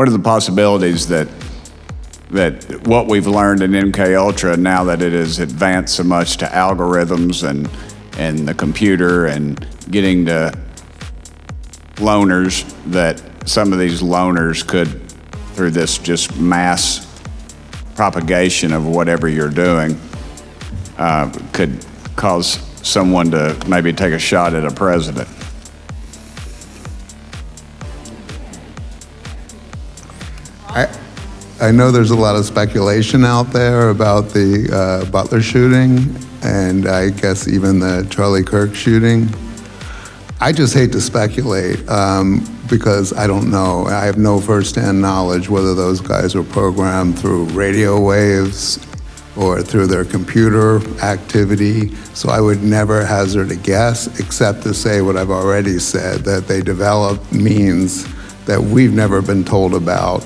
what are the possibilities that what we've learned in MKUltra, now that it has advanced so much to algorithms and the computer and getting to loners, that some of these loners could, through this just mass propagation of whatever you're doing, could cause someone to maybe take a shot at a president? I know there's a lot of speculation out there about the Butler shooting, and I guess even the Charlie Kirk shooting. I just hate to speculate because I don't know. I have no firsthand knowledge whether those guys were programmed through radio waves or through their computer activity. So I would never hazard a guess, except to say what I've already said, that they developed means that we've never been told about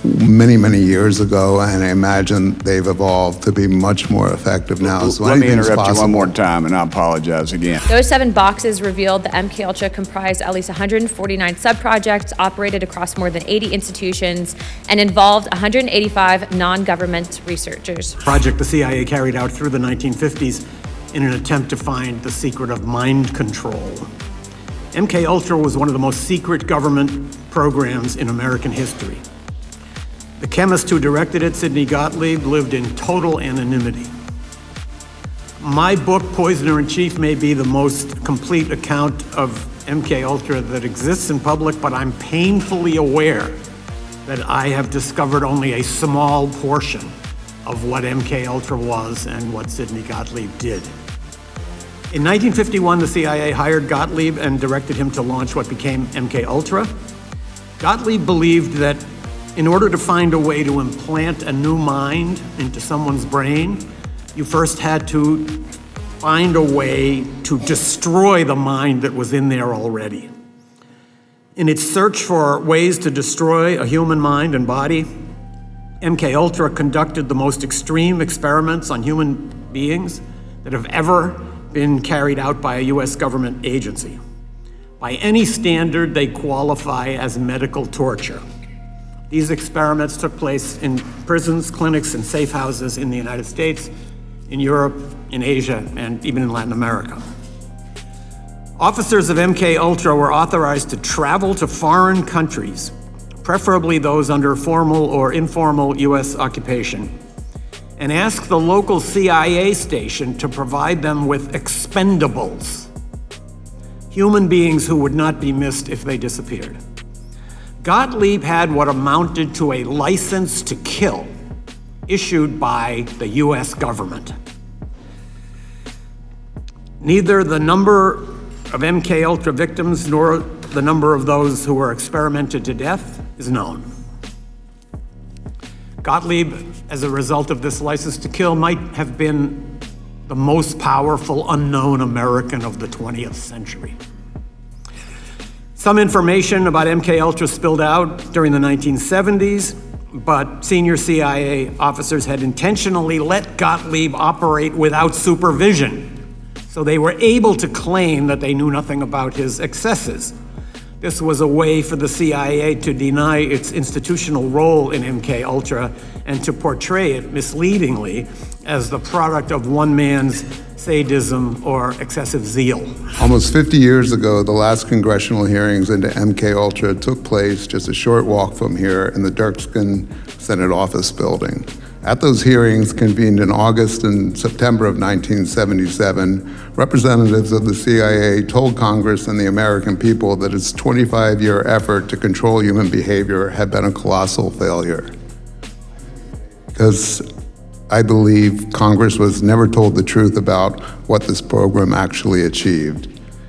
many, many years ago, and I imagine they've evolved to be much more effective now. So let me interrupt you one more time, and I apologize again. Those 7 boxes revealed that MKUltra comprised at least 149 subprojects, operated across more than 80 institutions, and involved 185 non-government researchers. Project the CIA carried out through the 1950s in an attempt to find the secret of mind control. MKUltra was one of the most secret government programs in American history. The chemist who directed it, Sidney Gottlieb, lived in total anonymity. My book, Poisoner in Chief, may be the most complete account of MKUltra that exists in public, but I'm painfully aware that I have discovered only a small portion of what MKUltra was and what Sidney Gottlieb did. In 1951, the CIA hired Gottlieb and directed him to launch what became MKUltra. Gottlieb believed that in order to find a way to implant a new mind into someone's brain, you first had to find a way to destroy the mind that was in there already. In its search for ways to destroy a human mind and body, MKUltra conducted the most extreme experiments on human beings that have ever been carried out by a US government agency. By any standard, they qualify as medical torture. These experiments took place in prisons, clinics, and safe houses in the United States, in Europe, in Asia, and even in Latin America. Officers of MKUltra were authorized to travel to foreign countries, preferably those under formal or informal US occupation, and ask the local CIA station to provide them with expendables, human beings who would not be missed if they disappeared. Gottlieb had what amounted to a license to kill issued by the US government. Neither the number of MKUltra victims nor the number of those who were experimented to death is known. Gottlieb, as a result of this license to kill, might have been the most powerful unknown American of the 20th century. Some information about MKUltra spilled out during the 1970s, but senior CIA officers had intentionally let Gottlieb operate without supervision, so they were able to claim that they knew nothing about his excesses. This was a way for the CIA to deny its institutional role in MKUltra and to portray it misleadingly as the product of one man's sadism or excessive zeal. Almost 50 years ago, the last congressional hearings into MKUltra took place just a short walk from here in the Dirksen Senate Office Building. At those hearings, convened in August and September of 1977, representatives of the CIA told Congress and the American people that its 25-year effort to control human behavior had been a colossal failure. Because I believe Congress was never told the truth about what this program actually achieved.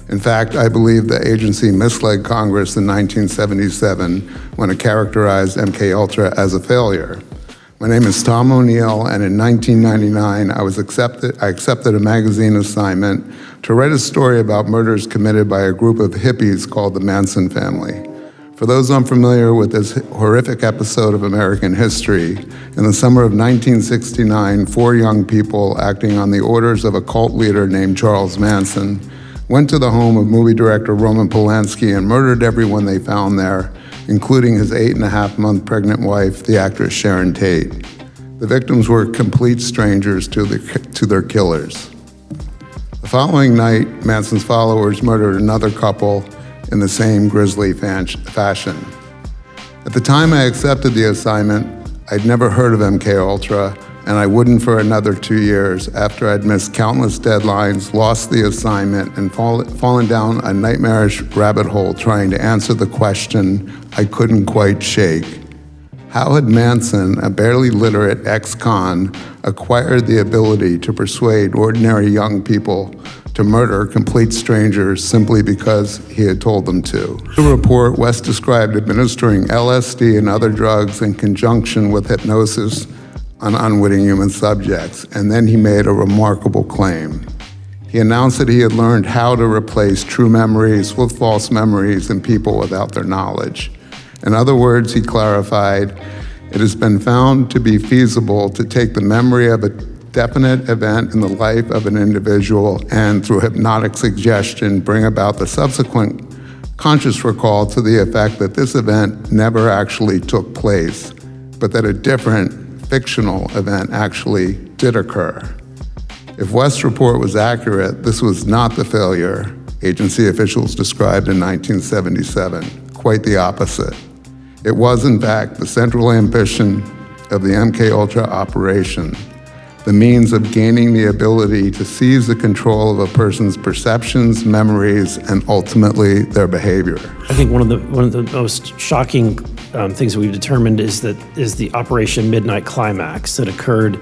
In fact, I believe the agency misled Congress in 1977 when it characterized MKUltra as a failure. My name is Tom O'Neill, and in 1999, I accepted a magazine assignment to write a story about murders committed by a group of hippies called the Manson family. For those unfamiliar with this horrific episode of American history, in the summer of 1969, 4 young people acting on the orders of a cult leader named Charles Manson went to the home of movie director Roman Polanski and murdered everyone they found there, including his 8.5-month pregnant wife, the actress Sharon Tate. The victims were complete strangers to their killers. The following night, Manson's followers murdered another couple in the same grisly fashion. At the time I accepted the assignment, I'd never heard of MKUltra, and I wouldn't for another 2 years after I'd missed countless deadlines, lost the assignment, and fallen down a nightmarish rabbit hole trying to answer the question I couldn't quite shake. How had Manson, a barely literate ex-con, acquired the ability to persuade ordinary young people to murder complete strangers simply because he had told them to? In the report, West described administering LSD and other drugs in conjunction with hypnosis on unwitting human subjects, and then he made a remarkable claim. He announced that he had learned how to replace true memories with false memories in people without their knowledge. In other words, he clarified, it has been found to be feasible to take the memory of a definite event in the life of an individual and, through hypnotic suggestion, bring about the subsequent conscious recall to the effect that this event never actually took place, but that a different fictional event actually did occur. If West's report was accurate, this was not the failure agency officials described in 1977, quite the opposite. It was, in fact, the central ambition of the MKUltra operation, the means of gaining the ability to seize the control of a person's perceptions, memories, and ultimately their behavior. I think one of the most shocking things that we've determined is the Operation Midnight Climax that occurred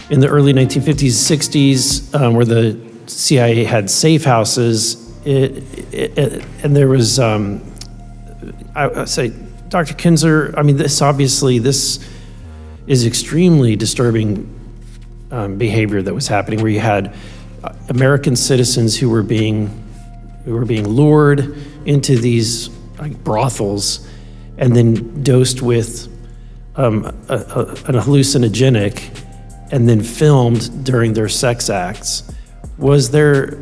in the early 1950s, 60s, where the CIA had safe houses, and there was, I say, Dr. Kinzer, I mean, this is extremely disturbing behavior that was happening, where you had American citizens who were being lured into these brothels and then dosed with an hallucinogenic and then filmed during their sex acts. Was there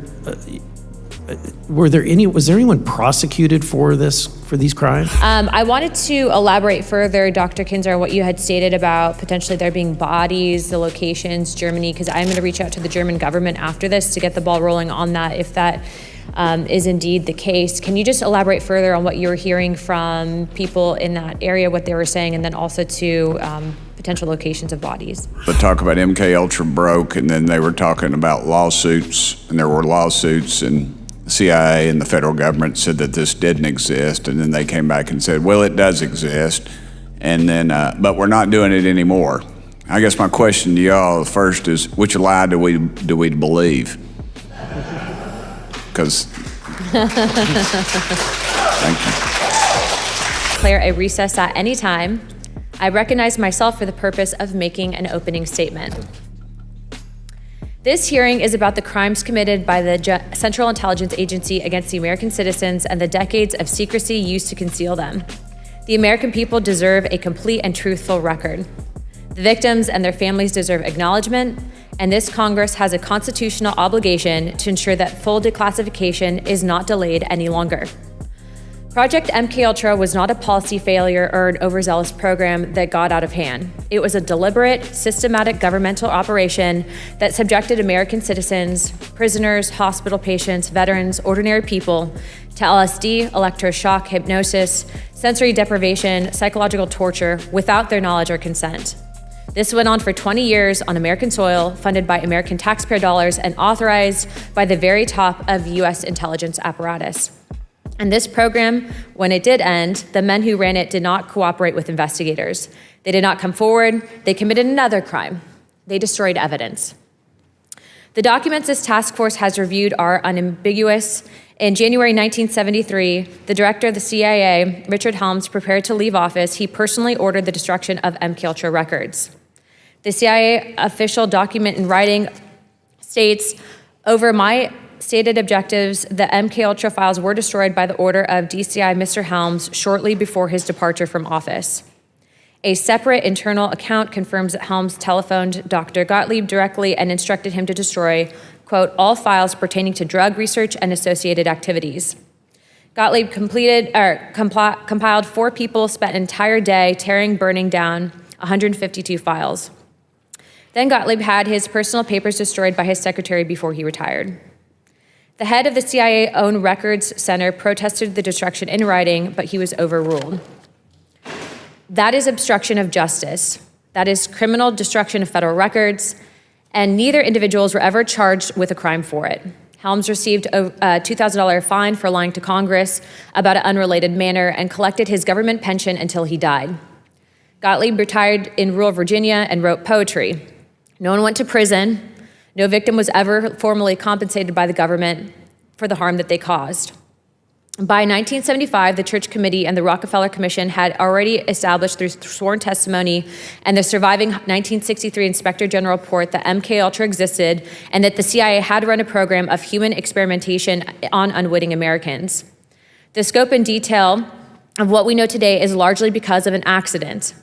anyone prosecuted for these crimes? I wanted to elaborate further, Dr. Kinzer, on what you had stated about potentially there being bodies, the locations, Germany, because I'm going to reach out to the German government after this to get the ball rolling on that, if that is indeed the case. Can you just elaborate further on what you were hearing from people in that area, what they were saying, and then also to potential locations of bodies? The talk about MKUltra broke, and then they were talking about lawsuits, and there were lawsuits, and the CIA and the federal government said that this didn't exist, and then they came back and said, well, it does exist, and then, but we're not doing it anymore. I guess my question to y'all first is, which lie do we believe? Because, thank you. Declare a recess at any time. I recognize myself for the purpose of making an opening statement. This hearing is about the crimes committed by the Central Intelligence Agency against the American citizens and the decades of secrecy used to conceal them. The American people deserve a complete and truthful record. The victims and their families deserve acknowledgement, and this Congress has a constitutional obligation to ensure that full declassification is not delayed any longer. Project MKUltra was not a policy failure or an overzealous program that got out of hand. It was a deliberate, systematic governmental operation that subjected American citizens, prisoners, hospital patients, veterans, ordinary people to LSD, electroshock, hypnosis, sensory deprivation, psychological torture without their knowledge or consent. This went on for 20 years on American soil, funded by American taxpayer dollars and authorized by the very top of U.S. intelligence apparatus. And this program, when it did end, the men who ran it did not cooperate with investigators. They did not come forward. They committed another crime. They destroyed evidence. The documents this task force has reviewed are unambiguous. In January 1973, the director of the CIA, Richard Helms, prepared to leave office. He personally ordered the destruction of MKUltra records. The CIA official document in writing states, over my stated objectives, the MKUltra files were destroyed by the order of DCI Mr. Helms shortly before his departure from office. A separate internal account confirms that Helms telephoned Dr. Gottlieb directly and instructed him to destroy, quote, all files pertaining to drug research and associated activities. Gottlieb compiled 4 people spent an entire day tearing, burning down 152 files. Then Gottlieb had his personal papers destroyed by his secretary before he retired. The head of the CIA-owned Records Center protested the destruction in writing, but he was overruled. That is obstruction of justice. That is criminal destruction of federal records, and neither individuals were ever charged with a crime for it. Helms received a $2,000 fine for lying to Congress about an unrelated matter and collected his government pension until he died. Gottlieb retired in rural Virginia and wrote poetry. No one went to prison. No victim was ever formally compensated by the government for the harm that they caused. By 1975, the Church Committee and the Rockefeller Commission had already established through sworn testimony and the surviving 1963 Inspector General report that MKUltra existed and that the CIA had run a program of human experimentation on unwitting Americans. The scope and detail of what we know today is largely because of an accident.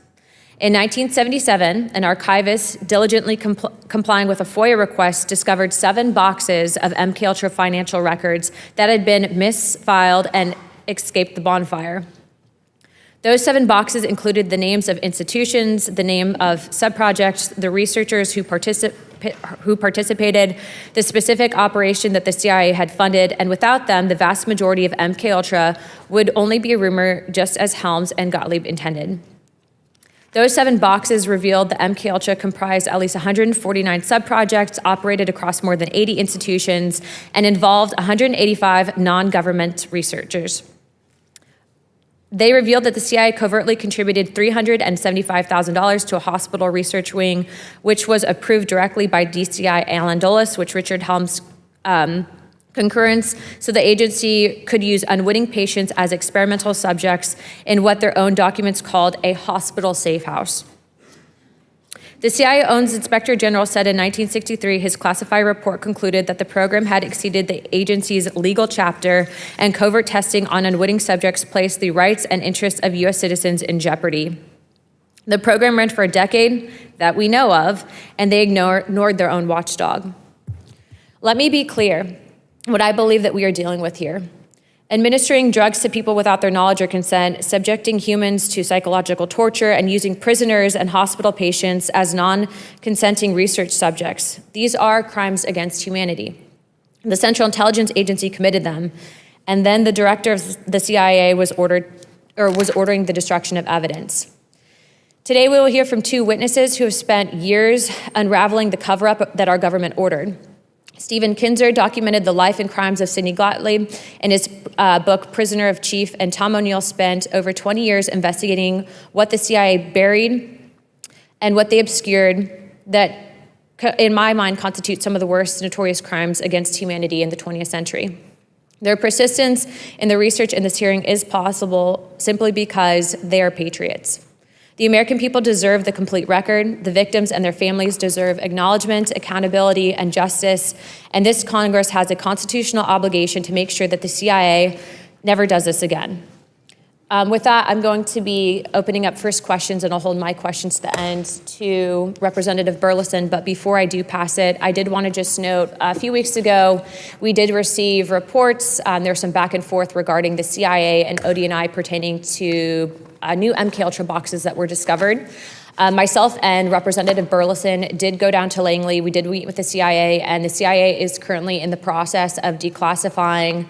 In 1977, an archivist diligently complying with a FOIA request discovered 7 boxes of MKUltra financial records that had been misfiled and escaped the bonfire. Those 7 boxes included the names of institutions, the name of subprojects, the researchers who participated, the specific operation that the CIA had funded, and without them, the vast majority of MKUltra would only be a rumor, just as Helms and Gottlieb intended. Those 7 boxes revealed that MKUltra comprised at least 149 subprojects, operated across more than 80 institutions, and involved 185 non-government researchers. They revealed that the CIA covertly contributed $375,000 to a hospital research wing, which was approved directly by DCI Alan Dulles, which Richard Helms concurrence, so the agency could use unwitting patients as experimental subjects in what their own documents called a hospital safe house. The CIA-owned Inspector General said in 1963 his classified report concluded that the program had exceeded the agency's legal chapter, and covert testing on unwitting subjects placed the rights and interests of U.S. citizens in jeopardy. The program ran for a decade that we know of, and they ignored their own watchdog. Let me be clear what I believe that we are dealing with here. Administering drugs to people without their knowledge or consent, subjecting humans to psychological torture, and using prisoners and hospital patients as non-consenting research subjects. These are crimes against humanity. The Central Intelligence Agency committed them, and then the director of the CIA was ordering the destruction of evidence. Today, we will hear from 2 witnesses who have spent years unraveling the cover-up that our government ordered. Stephen Kinzer documented the life and crimes of Sidney Gottlieb in his book, Prisoner of Chief, and Tom O'Neill spent over 20 years investigating what the CIA buried and what they obscured that, in my mind, constitute some of the worst notorious crimes against humanity in the 20th century. Their persistence in the research in this hearing is possible simply because they are patriots. The American people deserve the complete record. The victims and their families deserve acknowledgement, accountability, and justice. And this Congress has a constitutional obligation to make sure that the CIA never does this again. With that, I'm going to be opening up first questions, and I'll hold my questions to the end to Representative Burleson. But before I do pass it, I did want to just note, a few weeks ago, we did receive reports. There was some back and forth regarding the CIA and ODNI pertaining to new MKUltra boxes that were discovered. Myself and Representative Burleson did go down to Langley. We did meet with the CIA, and the CIA is currently in the process of declassifying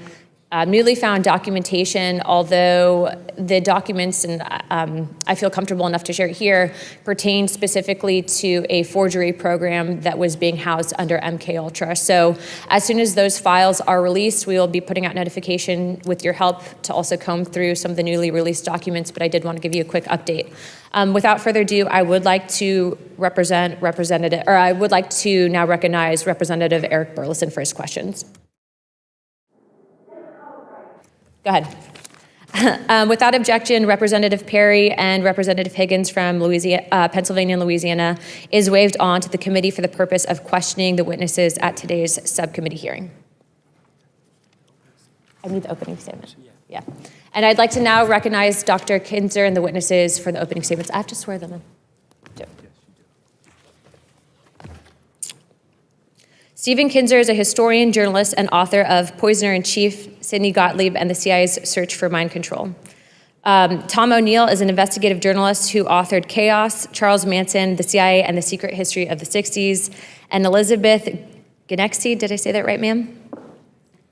newly found documentation, although the documents, and I feel comfortable enough to share it here, pertain specifically to a forgery program that was being housed under MKUltra. So as soon as those files are released, we will be putting out notification with your help to also comb through some of the newly released documents, but I did want to give you a quick update. Without further ado, I would like to now recognize Representative Eric Burleson for his questions. Go ahead. Without objection, Representative Perry and Representative Higgins from Pennsylvania and Louisiana is waived on to the committee for the purpose of questioning the witnesses at today's subcommittee hearing. I need the opening statement. Yeah. And I'd like to now recognize Dr. Kinzer and the witnesses for the opening statements. I have to swear them in. Stephen Kinzer is a historian, journalist, and author of Poisoner in Chief, Sidney Gottlieb, and the CIA's search for mind control. Tom O'Neill is an investigative journalist who authored Chaos, Charles Manson, the CIA, and the Secret History of the 60s. And Elizabeth Genexi, did I say that right, ma'am?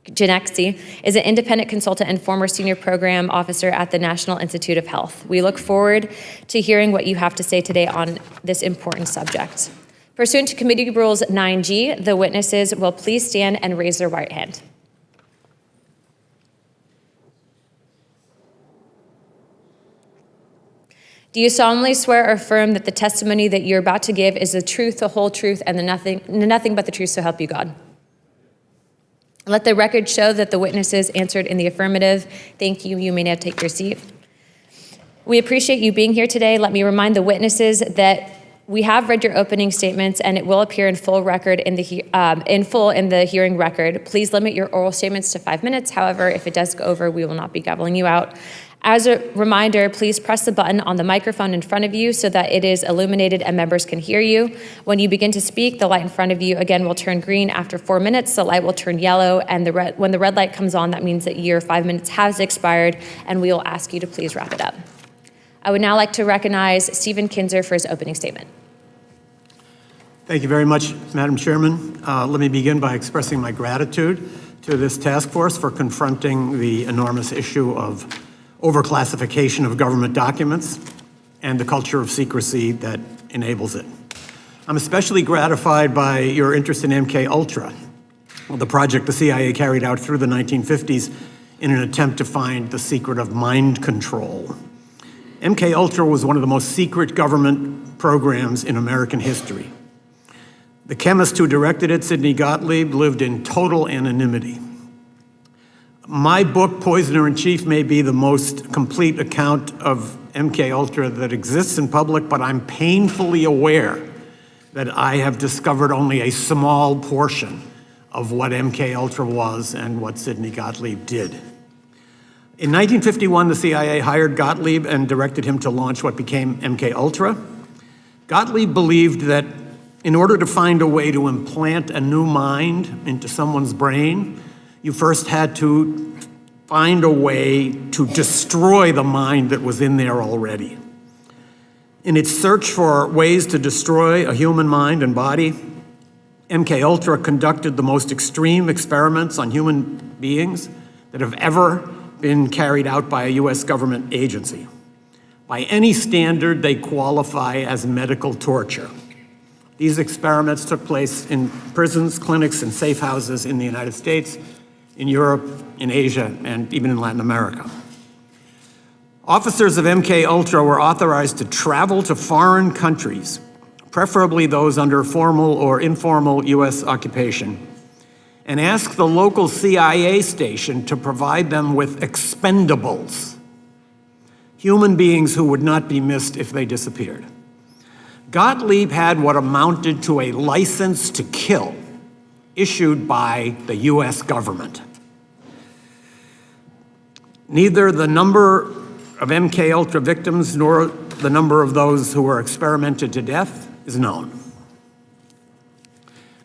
Genexi is an independent consultant and former senior program officer at the National Institute of Health. We look forward to hearing what you have to say today on this important subject. Pursuant to Committee Rules 9G, the witnesses will please stand and raise their right hand. Do you solemnly swear or affirm that the testimony that you're about to give is the truth, the whole truth, and nothing but the truth, so help you God? Let the record show that the witnesses answered in the affirmative. Thank you. You may now take your seat. We appreciate you being here today. Let me remind the witnesses that we have read your opening statements, and it will appear in full in the hearing record. Please limit your oral statements to 5 minutes. However, if it does go over, we will not be gaveling you out. As a reminder, please press the button on the microphone in front of you so that it is illuminated and members can hear you. When you begin to speak, the light in front of you again will turn green. After 4 minutes, the light will turn yellow, and when the red light comes on, that means that your 5 minutes has expired, and we will ask you to please wrap it up. I would now like to recognize Stephen Kinzer for his opening statement. Thank you very much, Madam Chairman. Let me begin by expressing my gratitude to this task force for confronting the enormous issue of overclassification of government documents and the culture of secrecy that enables it. I'm especially gratified by your interest in MKUltra, the project the CIA carried out through the 1950s in an attempt to find the secret of mind control. MKUltra was one of the most secret government programs in American history. The chemist who directed it, Sidney Gottlieb, lived in total anonymity. My book, Poisoner in Chief, may be the most complete account of MKUltra that exists in public, but I'm painfully aware that I have discovered only a small portion of what MKUltra was and what Sidney Gottlieb did. In 1951, the CIA hired Gottlieb and directed him to launch what became MKUltra. Gottlieb believed that in order to find a way to implant a new mind into someone's brain, you first had to find a way to destroy the mind that was in there already. In its search for ways to destroy a human mind and body, MKUltra conducted the most extreme experiments on human beings that have ever been carried out by a US government agency. By any standard, they qualify as medical torture. These experiments took place in prisons, clinics, and safe houses in the United States, in Europe, in Asia, and even in Latin America. Officers of MKUltra were authorized to travel to foreign countries, preferably those under formal or informal US occupation, and ask the local CIA station to provide them with expendables, human beings who would not be missed if they disappeared. Gottlieb had what amounted to a license to kill issued by the US government. Neither the number of MKUltra victims nor the number of those who were experimented to death is known.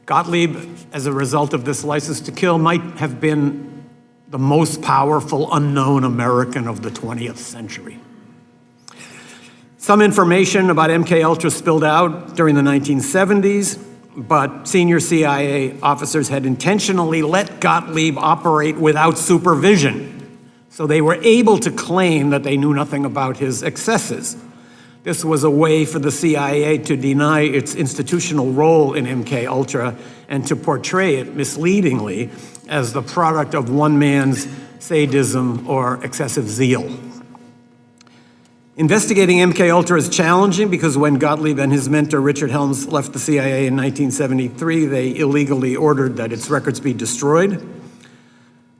Gottlieb, as a result of this license to kill, might have been the most powerful unknown American of the 20th century. Some information about MKUltra spilled out during the 1970s, but senior CIA officers had intentionally let Gottlieb operate without supervision, so they were able to claim that they knew nothing about his excesses. This was a way for the CIA to deny its institutional role in MKUltra and to portray it misleadingly as the product of one man's sadism or excessive zeal. Investigating MKUltra is challenging because when Gottlieb and his mentor Richard Helms left the CIA in 1973, they illegally ordered that its records be destroyed.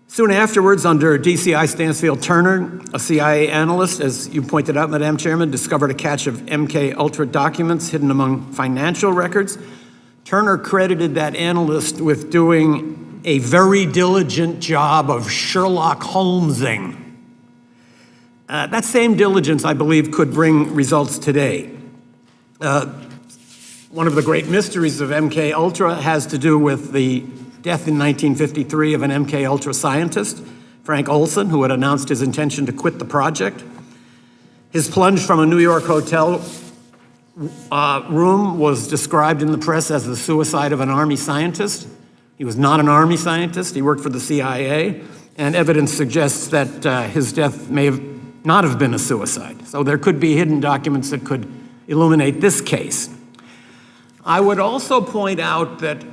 Soon afterwards, under DCI Stansfield Turner, a CIA analyst, as you pointed out, Madam Chairman, discovered a cache of MKUltra documents hidden among financial records. Turner credited that analyst with doing a very diligent job of Sherlock Holmesing. That same diligence, I believe, could bring results today. One of the great mysteries of MKUltra has to do with the death in 1953 of an MKUltra scientist, Frank Olson, who had announced his intention to quit the project. His plunge from a New York hotel room was described in the press as the suicide of an Army scientist. He was not an Army scientist. He worked for the CIA, and evidence suggests that his death may not have been a suicide. So there could be hidden documents that could illuminate this case. I would also point out that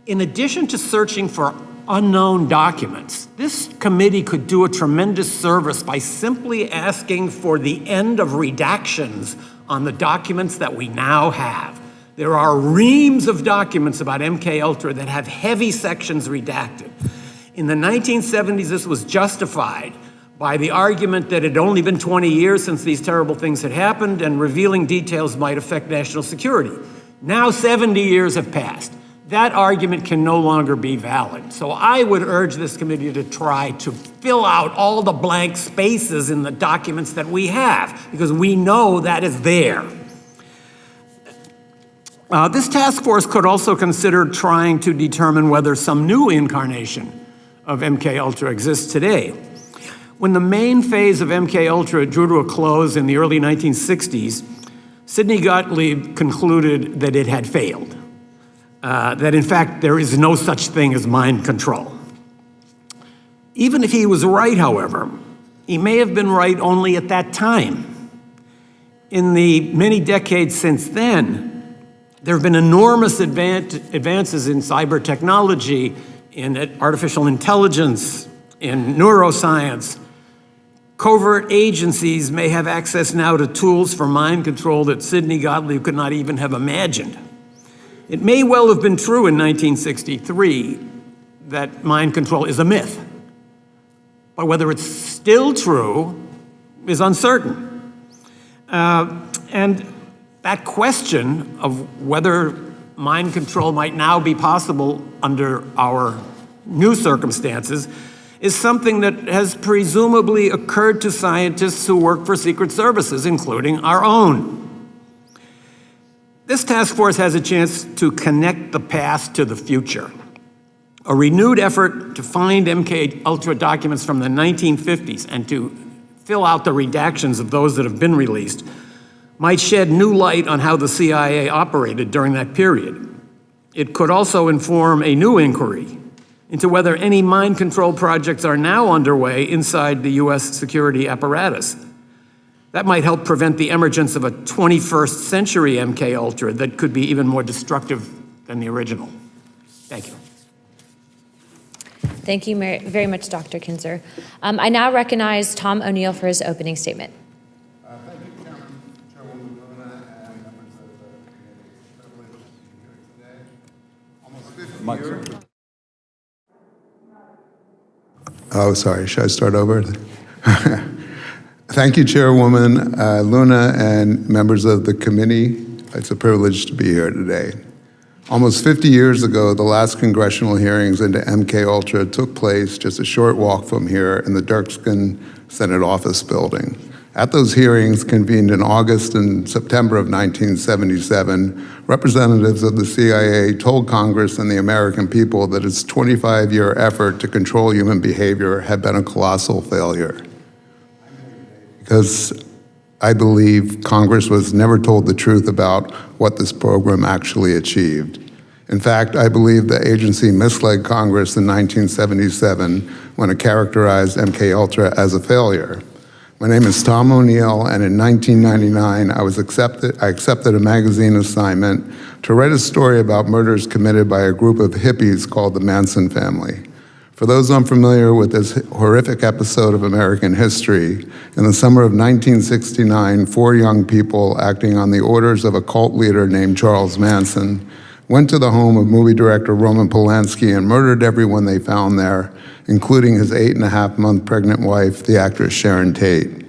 in addition to searching for unknown documents, this committee could do a tremendous service by simply asking for the end of redactions on the documents that we now have. There are reams of documents about MKUltra that have heavy sections redacted. In the 1970s, this was justified by the argument that it had only been 20 years since these terrible things had happened and revealing details might affect national security. Now 70 years have passed. That argument can no longer be valid. So I would urge this committee to try to fill out all the blank spaces in the documents that we have, because we know that is there. This task force could also consider trying to determine whether some new incarnation of MKUltra exists today. When the main phase of MKUltra drew to a close in the early 1960s, Sidney Gottlieb concluded that it had failed. That in fact there is no such thing as mind control. Even if he was right, however, he may have been right only at that time. In the many decades since then, there have been enormous advances in cyber technology, in artificial intelligence, in neuroscience. Covert agencies may have access now to tools for mind control that Sidney Gottlieb could not even have imagined. It may well have been true in 1963 that mind control is a myth, but whether it's still true is uncertain. And that question of whether mind control might now be possible under our new circumstances is something that has presumably occurred to scientists who work for secret services, including our own. This task force has a chance to connect the past to the future. A renewed effort to find MKUltra documents from the 1950s and to fill out the redactions of those that have been released might shed new light on how the CIA operated during that period. It could also inform a new inquiry into whether any mind control projects are now underway inside the US security apparatus. That might help prevent the emergence of a 21st century MKUltra that could be even more destructive than the original. Thank you. Thank you very much, Dr. Kinzer. I now recognize Tom O'Neill for his opening statement. Thank you, Chairwoman Luna, and members of the committee. It's a privilege to be here today. Almost 50 years. Oh, sorry. Should I start over? Thank you, Chairwoman Luna, and members of the committee. It's a privilege to be here today. Almost 50 years ago, the last congressional hearings into MKUltra took place just a short walk from here in the Dirksen Senate Office Building. At those hearings, convened in August and September of 1977, representatives of the CIA told Congress and the American people that its 25-year effort to control human behavior had been a colossal failure. Because I believe Congress was never told the truth about what this program actually achieved. In fact, I believe the agency misled Congress in 1977 when it characterized MKUltra as a failure. My name is Tom O'Neill, and in 1999, I accepted a magazine assignment to write a story about murders committed by a group of hippies called the Manson family. For those unfamiliar with this horrific episode of American history, in the summer of 1969, 4 young people acting on the orders of a cult leader named Charles Manson went to the home of movie director Roman Polanski and murdered everyone they found there, including his 8.5-month pregnant wife, the actress Sharon Tate.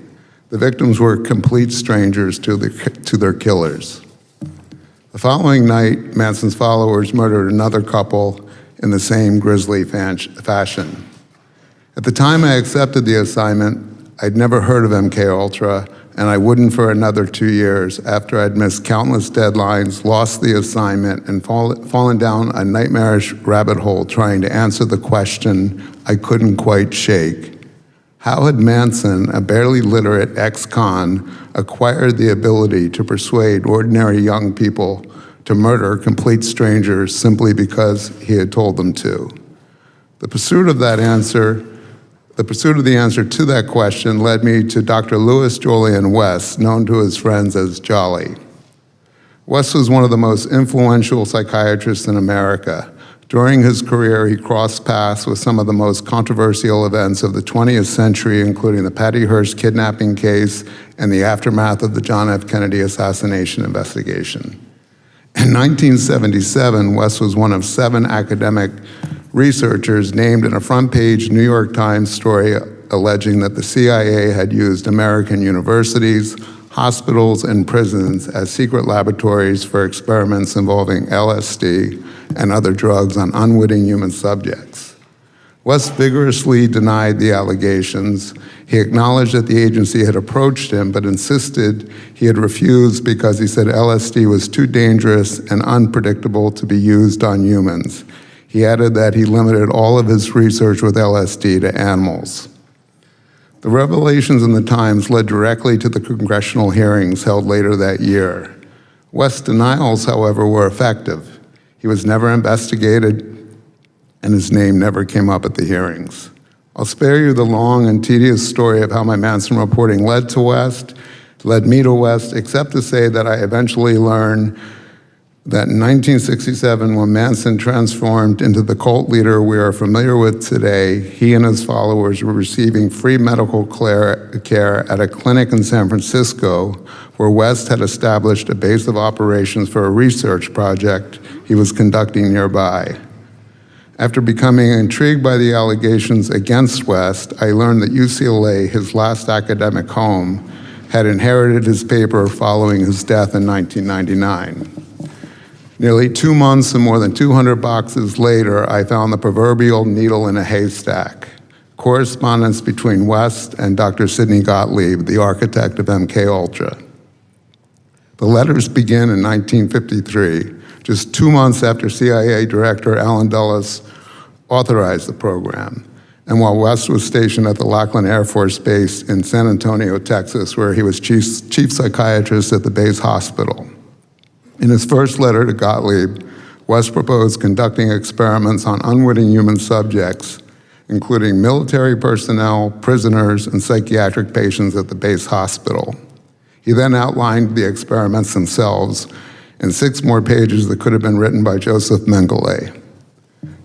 The victims were complete strangers to their killers. The following night, Manson's followers murdered another couple in the same grisly fashion. At the time I accepted the assignment, I'd never heard of MKUltra, and I wouldn't for another 2 years after I'd missed countless deadlines, lost the assignment, and fallen down a nightmarish rabbit hole trying to answer the question I couldn't quite shake. How had Manson, a barely literate ex-con, acquired the ability to persuade ordinary young people to murder complete strangers simply because he had told them to? The pursuit of the answer to that question led me to Dr. Louis Jolyon West, known to his friends as Jolly. West was one of the most influential psychiatrists in America. During his career, he crossed paths with some of the most controversial events of the 20th century, including the Patty Hearst kidnapping case and the aftermath of the John F. Kennedy assassination investigation. In 1977, West was one of 7 academic researchers named in a front-page New York Times story alleging that the CIA had used American universities, hospitals, and prisons as secret laboratories for experiments involving LSD and other drugs on unwitting human subjects. West vigorously denied the allegations. He acknowledged that the agency had approached him, but insisted he had refused because he said LSD was too dangerous and unpredictable to be used on humans. He added that he limited all of his research with LSD to animals. The revelations in the Times led directly to the congressional hearings held later that year. West's denials, however, were effective. He was never investigated, and his name never came up at the hearings. I'll spare you the long and tedious story of how my Manson reporting led me to West, except to say that I eventually learned that in 1967, when Manson transformed into the cult leader we are familiar with today, he and his followers were receiving free medical care at a clinic in San Francisco, where West had established a base of operations for a research project he was conducting nearby. After becoming intrigued by the allegations against West, I learned that UCLA, his last academic home, had inherited his paper following his death in 1999. Nearly 2 months and more than 200 boxes later, I found the proverbial needle in a haystack: correspondence between West and Dr. Sidney Gottlieb, the architect of MKUltra. The letters begin in 1953, just 2 months after CIA Director Allen Dulles authorized the program, and while West was stationed at the Lackland Air Force Base in San Antonio, Texas, where he was chief psychiatrist at the base hospital. In his first letter to Gottlieb, West proposed conducting experiments on unwitting human subjects, including military personnel, prisoners, and psychiatric patients at the base hospital. He then outlined the experiments themselves in 6 more pages that could have been written by Joseph Mengele.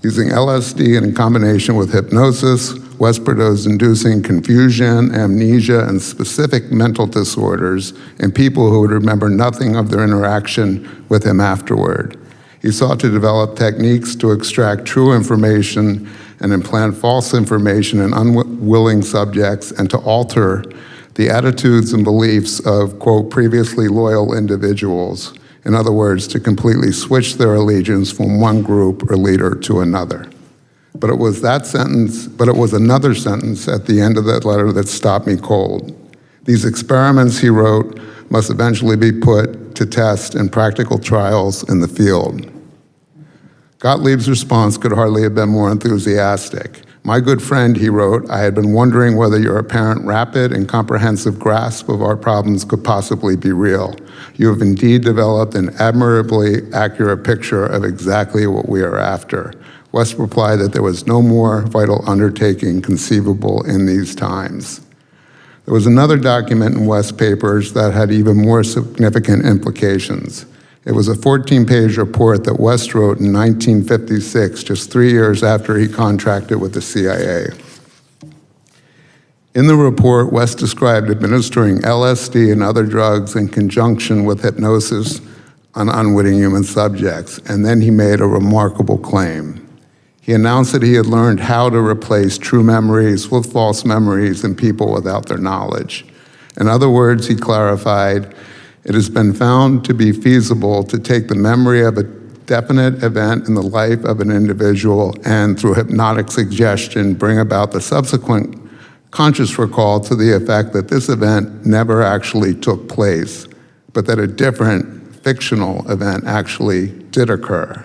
Using LSD in combination with hypnosis, West proposed inducing confusion, amnesia, and specific mental disorders in people who would remember nothing of their interaction with him afterward. He sought to develop techniques to extract true information and implant false information in unwilling subjects, and to alter the attitudes and beliefs of, quote, previously loyal individuals. In other words, to completely switch their allegiance from one group or leader to another. But it was another sentence at the end of that letter that stopped me cold. These experiments, he wrote, must eventually be put to test in practical trials in the field. Gottlieb's response could hardly have been more enthusiastic. My good friend, he wrote, I had been wondering whether your apparent rapid and comprehensive grasp of our problems could possibly be real. You have indeed developed an admirably accurate picture of exactly what we are after. West replied that there was no more vital undertaking conceivable in these times. There was another document in West's papers that had even more significant implications. It was a 14-page report that West wrote in 1956, just 3 years after he contracted with the CIA. In the report, West described administering LSD and other drugs in conjunction with hypnosis on unwitting human subjects, and then he made a remarkable claim. He announced that he had learned how to replace true memories with false memories in people without their knowledge. In other words, he clarified, it has been found to be feasible to take the memory of a definite event in the life of an individual and, through hypnotic suggestion, bring about the subsequent conscious recall to the effect that this event never actually took place, but that a different fictional event actually did occur.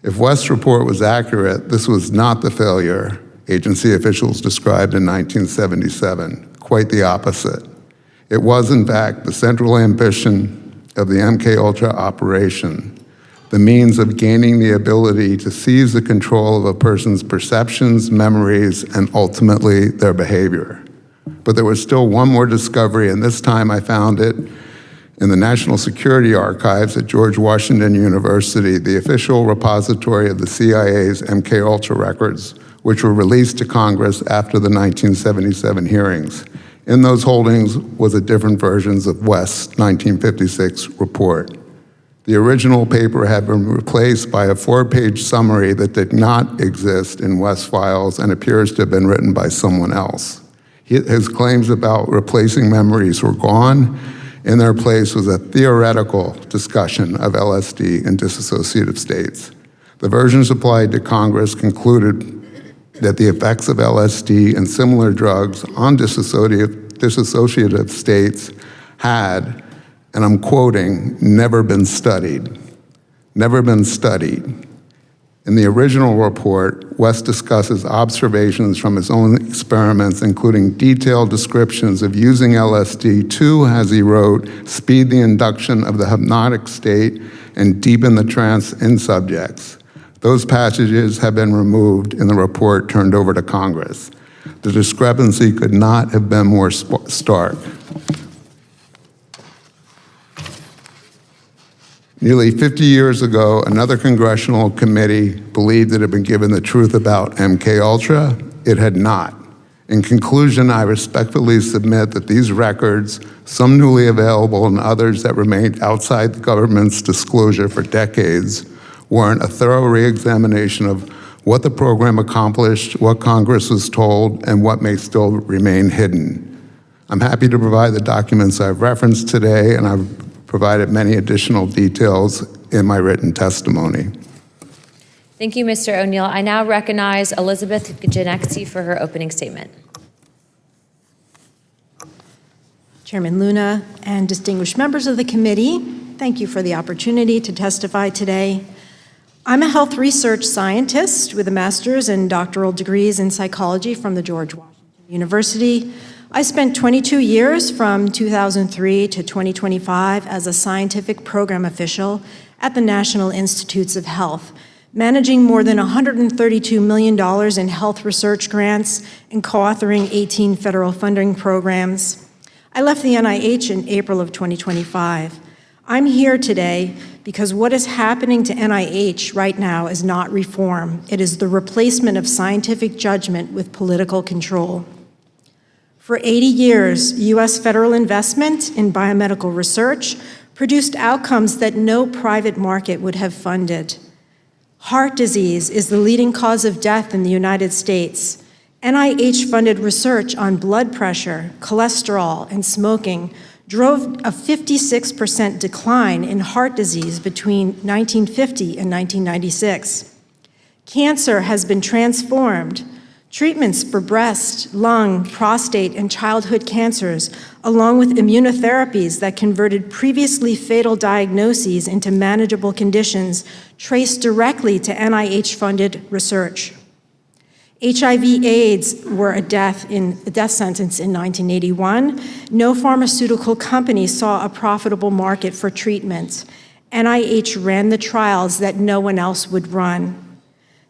If West's report was accurate, this was not the failure, agency officials described in 1977. Quite the opposite. It was, in fact, the central ambition of the MKUltra operation, the means of gaining the ability to seize the control of a person's perceptions, memories, and ultimately their behavior. But there was still one more discovery, and this time I found it in the National Security Archives at George Washington University, the official repository of the CIA's MKUltra records, which were released to Congress after the 1977 hearings. In those holdings was a different versions of West's 1956 report. The original paper had been replaced by a 4-page summary that did not exist in West's files and appears to have been written by someone else. His claims about replacing memories were gone. In their place was a theoretical discussion of LSD in dissociative states. The version supplied to Congress concluded that the effects of LSD and similar drugs on dissociative states had, and I'm quoting, never been studied. Never been studied. In the original report, West discusses observations from his own experiments, including detailed descriptions of using LSD to, as he wrote, speed the induction of the hypnotic state and deepen the trance in subjects. Those passages have been removed in the report turned over to Congress. The discrepancy could not have been more stark. Nearly 50 years ago, another congressional committee believed it had been given the truth about MKUltra. It had not. In conclusion, I respectfully submit that these records, some newly available and others that remained outside the government's disclosure for decades, warrant a thorough re-examination of what the program accomplished, what Congress was told, and what may still remain hidden. I'm happy to provide the documents I've referenced today, and I've provided many additional details in my written testimony. Thank you, Mr. O'Neill. I now recognize Elizabeth Genexi for her opening statement. Chairman Luna and distinguished members of the committee, thank you for the opportunity to testify today. I'm a health research scientist with a master's and doctoral degrees in psychology from the George Washington University. I spent 22 years from 2003 to 2025 as a scientific program official at the National Institutes of Health, managing more than $132 million in health research grants and co-authoring 18 federal funding programs. I left the NIH in April of 2025. I'm here today because what is happening to NIH right now is not reform. It is the replacement of scientific judgment with political control. For 80 years, U.S. federal investment in biomedical research produced outcomes that no private market would have funded. Heart disease is the leading cause of death in the United States. NIH-funded research on blood pressure, cholesterol, and smoking drove a 56% decline in heart disease between 1950 and 1996. Cancer has been transformed. Treatments for breast, lung, prostate, and childhood cancers, along with immunotherapies that converted previously fatal diagnoses into manageable conditions, traced directly to NIH-funded research. HIV/AIDS were a death sentence in 1981. No pharmaceutical company saw a profitable market for treatments. NIH ran the trials that no one else would run.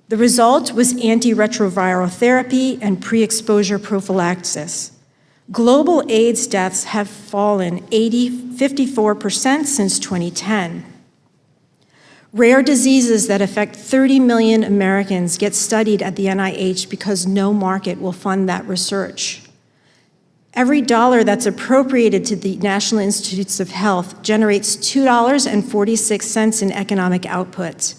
The result was antiretroviral therapy and pre-exposure prophylaxis. Global AIDS deaths have fallen 54% since 2010. Rare diseases that affect 30 million Americans get studied at the NIH because no market will fund that research. Every dollar that's appropriated to the National Institutes of Health generates $2.46 in economic output.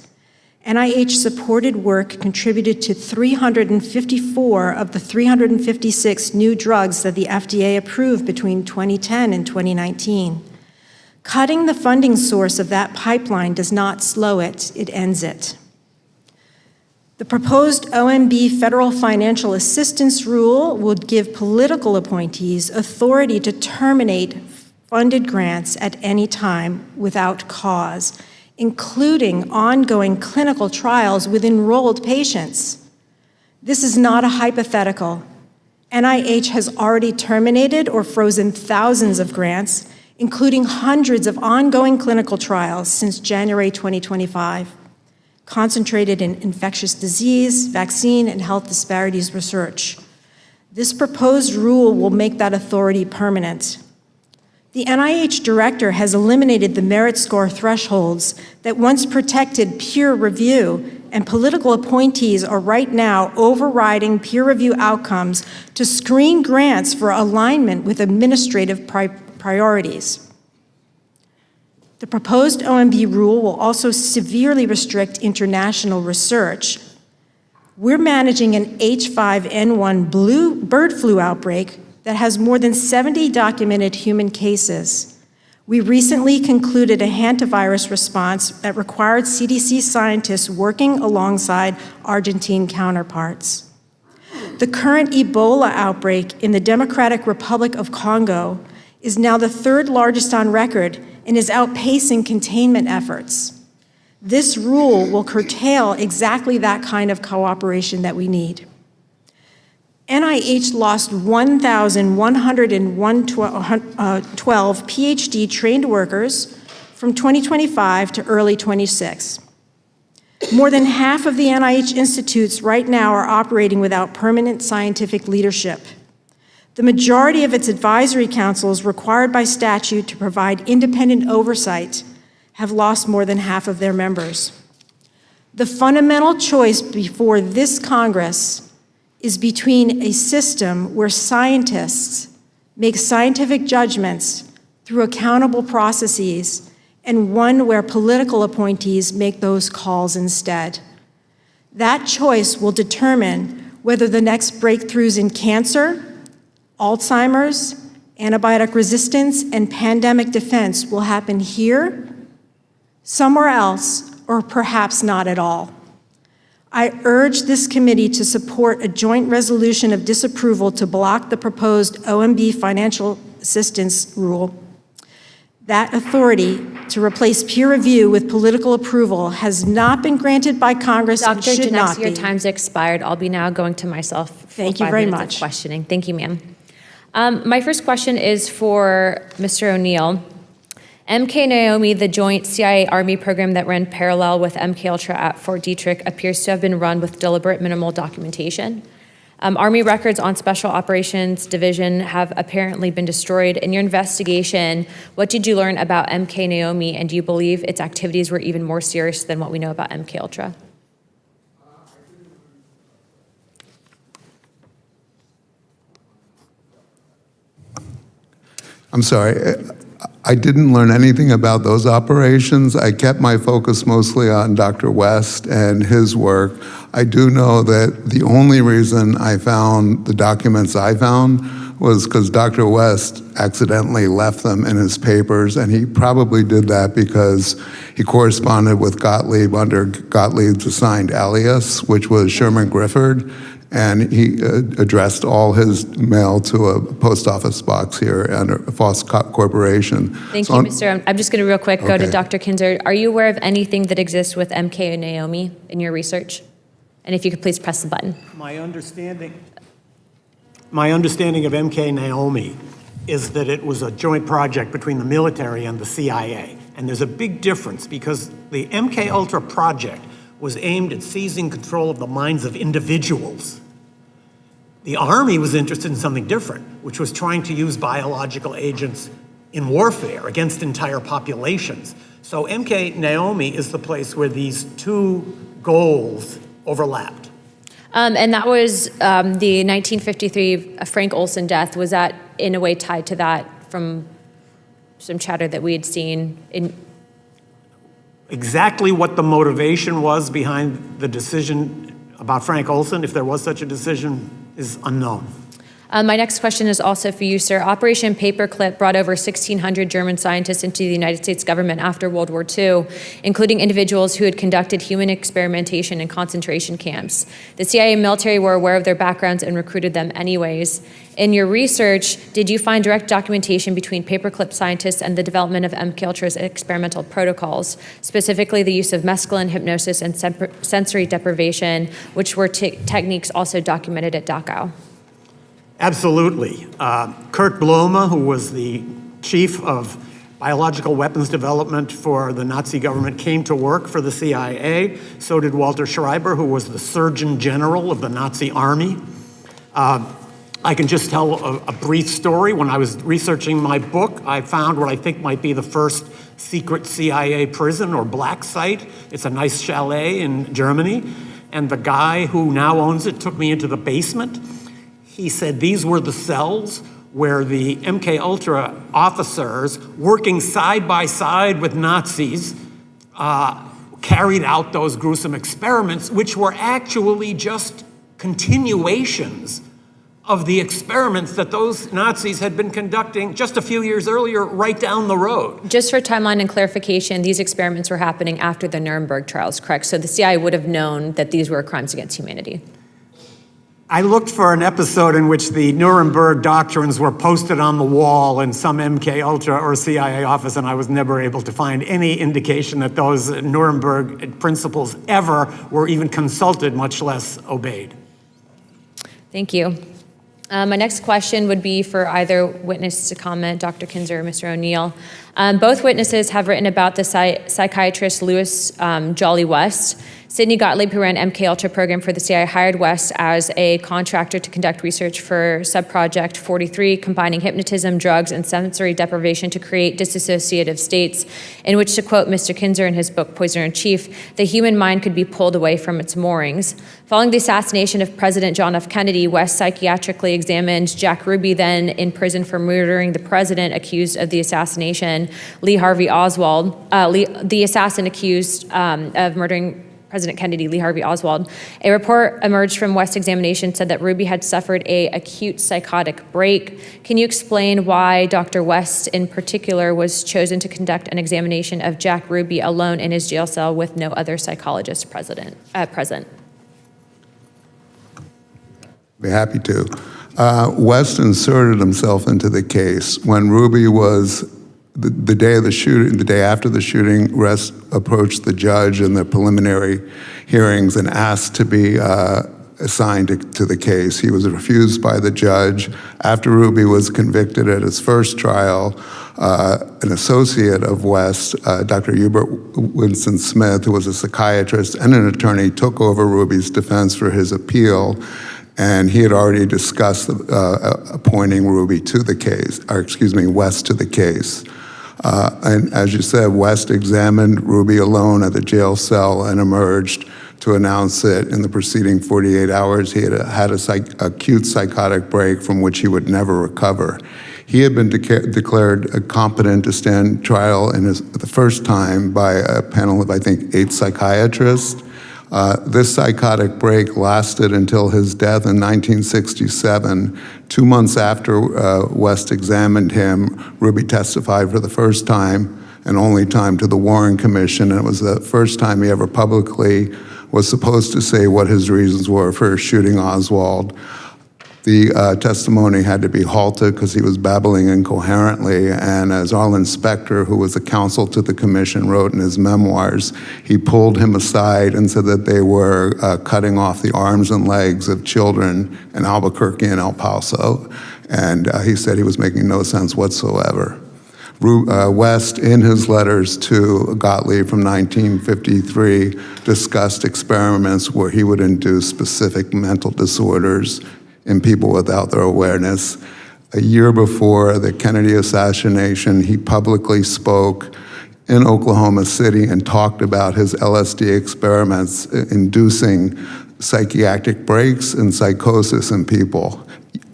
NIH-supported work contributed to 354 of the 356 new drugs that the FDA approved between 2010 and 2019. Cutting the funding source of that pipeline does not slow it, it ends it. The proposed OMB federal financial assistance rule would give political appointees authority to terminate funded grants at any time without cause, including ongoing clinical trials with enrolled patients. This is not a hypothetical. NIH has already terminated or frozen thousands of grants, including hundreds of ongoing clinical trials since January 2025, concentrated in infectious disease, vaccine, and health disparities research. This proposed rule will make that authority permanent. The NIH director has eliminated the merit score thresholds that once protected peer review, and political appointees are right now overriding peer review outcomes to screen grants for alignment with administrative priorities. The proposed OMB rule will also severely restrict international research. We're managing an H5N1 bird flu outbreak that has more than 70 documented human cases. We recently concluded a hantavirus response that required CDC scientists working alongside Argentine counterparts. The current Ebola outbreak in the Democratic Republic of Congo is now the third largest on record and is outpacing containment efforts. This rule will curtail exactly that kind of cooperation that we need. NIH lost 1,112 PhD-trained workers from 2025 to early 26. More than half of the NIH institutes right now are operating without permanent scientific leadership. The majority of its advisory councils required by statute to provide independent oversight have lost more than half of their members. The fundamental choice before this Congress is between a system where scientists make scientific judgments through accountable processes and one where political appointees make those calls instead. That choice will determine whether the next breakthroughs in cancer, Alzheimer's, antibiotic resistance, and pandemic defense will happen here, somewhere else, or perhaps not at all. I urge this committee to support a joint resolution of disapproval to block the proposed OMB financial assistance rule. That authority to replace peer review with political approval has not been granted by Congress and should not be. Dr. Your time's expired. I'll be now going to myself. Thank you very much. Questioning. Thank you, ma'am. My first question is for Mr. O'Neill. MK Naomi, the joint CIA-Army program that ran parallel with MKUltra at Fort Detrick, appears to have been run with deliberate minimal documentation. Army records on Special Operations Division have apparently been destroyed. In your investigation, what did you learn about MK Naomi, and do you believe its activities were even more serious than what we know about MKUltra? I'm sorry. I didn't learn anything about those operations. I kept my focus mostly on Dr. West and his work. I do know that the only reason I found the documents I found was because Dr. West accidentally left them in his papers, and he probably did that because he corresponded with Gottlieb under Gottlieb's assigned alias, which was Sherman Grifford, and he addressed all his mail to a post office box here under Foss Corporation. Thank you, Mr. I'm just going to real quick go to Dr. Kinzer. Are you aware of anything that exists with MK Naomi in your research? And if you could please press the button. My understanding of MK Naomi is that it was a joint project between the military and the CIA. And there's a big difference because the MKUltra project was aimed at seizing control of the minds of individuals. The Army was interested in something different, which was trying to use biological agents in warfare against entire populations. So MK Naomi is the place where these two goals overlapped. And that was the 1953 Frank Olson death. Was that in a way tied to that from some chatter that we had seen in? Exactly what the motivation was behind the decision about Frank Olson, if there was such a decision, is unknown. My next question is also for you, sir. Operation Paperclip brought over 1,600 German scientists into the United States government after World War II, including individuals who had conducted human experimentation in concentration camps. The CIA and military were aware of their backgrounds and recruited them anyways. In your research, did you find direct documentation between Paperclip scientists and the development of MKUltra's experimental protocols, specifically the use of mescaline, hypnosis, and sensory deprivation, which were techniques also documented at Dachau? Absolutely. Kurt Blome, who was the chief of biological weapons development for the Nazi government, came to work for the CIA. So did Walter Schreiber, who was the Surgeon General of the Nazi army. I can just tell a brief story. When I was researching my book, I found what I think might be the first secret CIA prison or black site. It's a nice chalet in Germany. And the guy who now owns it took me into the basement. He said these were the cells where the MKUltra officers, working side by side with Nazis, carried out those gruesome experiments, which were actually just continuations of the experiments that those Nazis had been conducting just a few years earlier right down the road. Just for timeline and clarification, these experiments were happening after the Nuremberg trials, correct? So the CIA would have known that these were crimes against humanity. I looked for an episode in which the Nuremberg doctrines were posted on the wall in some MKUltra or CIA office, and I was never able to find any indication that those Nuremberg principles ever were even consulted, much less obeyed. Thank you. My next question would be for either witness to comment, Dr. Kinzer or Mr. O'Neill. Both witnesses have written about the psychiatrist Louis Jolly West. Sidney Gottlieb, who ran MKUltra program for the CIA, hired West as a contractor to conduct research for subproject 43, combining hypnotism, drugs, and sensory deprivation to create dissociative states, in which, to quote Mr. Kinzer in his book, Poisoner in Chief, the human mind could be pulled away from its moorings. Following the assassination of President John F. Kennedy, West psychiatrically examined Jack Ruby, then in prison for murdering the president accused of the assassination, Lee Harvey Oswald, the assassin accused of murdering President Kennedy, Lee Harvey Oswald. A report emerged from West's examination said that Ruby had suffered an acute psychotic break. Can you explain why Dr. West in particular was chosen to conduct an examination of Jack Ruby alone in his jail cell with no other psychologist present? Be happy to. West inserted himself into the case. When Ruby was the day of the shooting, the day after the shooting, West approached the judge in the preliminary hearings and asked to be assigned to the case. He was refused by the judge. After Ruby was convicted at his first trial, an associate of West, Dr. Hubert Winston Smith, who was a psychiatrist and an attorney, took over Ruby's defense for his appeal. And he had already discussed appointing Ruby to the case, or excuse me, West to the case. And as you said, West examined Ruby alone at the jail cell and emerged to announce that in the preceding 48 hours, he had an acute psychotic break from which he would never recover. He had been declared competent to stand trial the first time by a panel of, I think, 8 psychiatrists. This psychotic break lasted until his death in 1967. 2 months after West examined him, Ruby testified for the first time and only time to the Warren Commission. And it was the first time he ever publicly was supposed to say what his reasons were for shooting Oswald. The testimony had to be halted because he was babbling incoherently, and as Arlen Specter, who was a counsel to the commission, wrote in his memoirs, he pulled him aside and said that they were cutting off the arms and legs of children in Albuquerque and El Paso, and he said he was making no sense whatsoever. West, in his letters to Gottlieb from 1953, discussed experiments where he would induce specific mental disorders in people without their awareness. A year before the Kennedy assassination, he publicly spoke in Oklahoma City and talked about his LSD experiments inducing psychiatric breaks and psychosis in people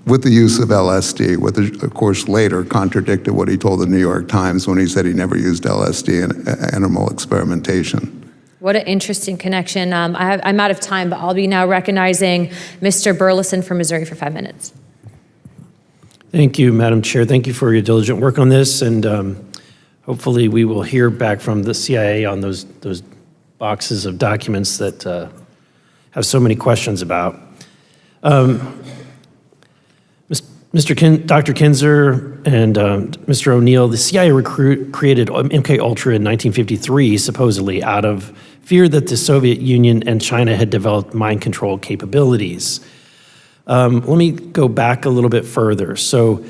with the use of LSD, which of course later contradicted what he told the New York Times when he said he never used LSD in animal experimentation. What an interesting connection. I'm out of time, but I'll be now recognizing Mr. Burleson from Missouri for 5 minutes. Thank you, Madam Chair. Thank you for your diligent work on this, and hopefully we will hear back from the CIA on those boxes of documents that have so many questions about. Dr. Kinzer and Mr. O'Neill, the CIA created MKUltra in 1953, supposedly out of fear that the Soviet Union and China had developed mind control capabilities. Let me go back a little bit further. So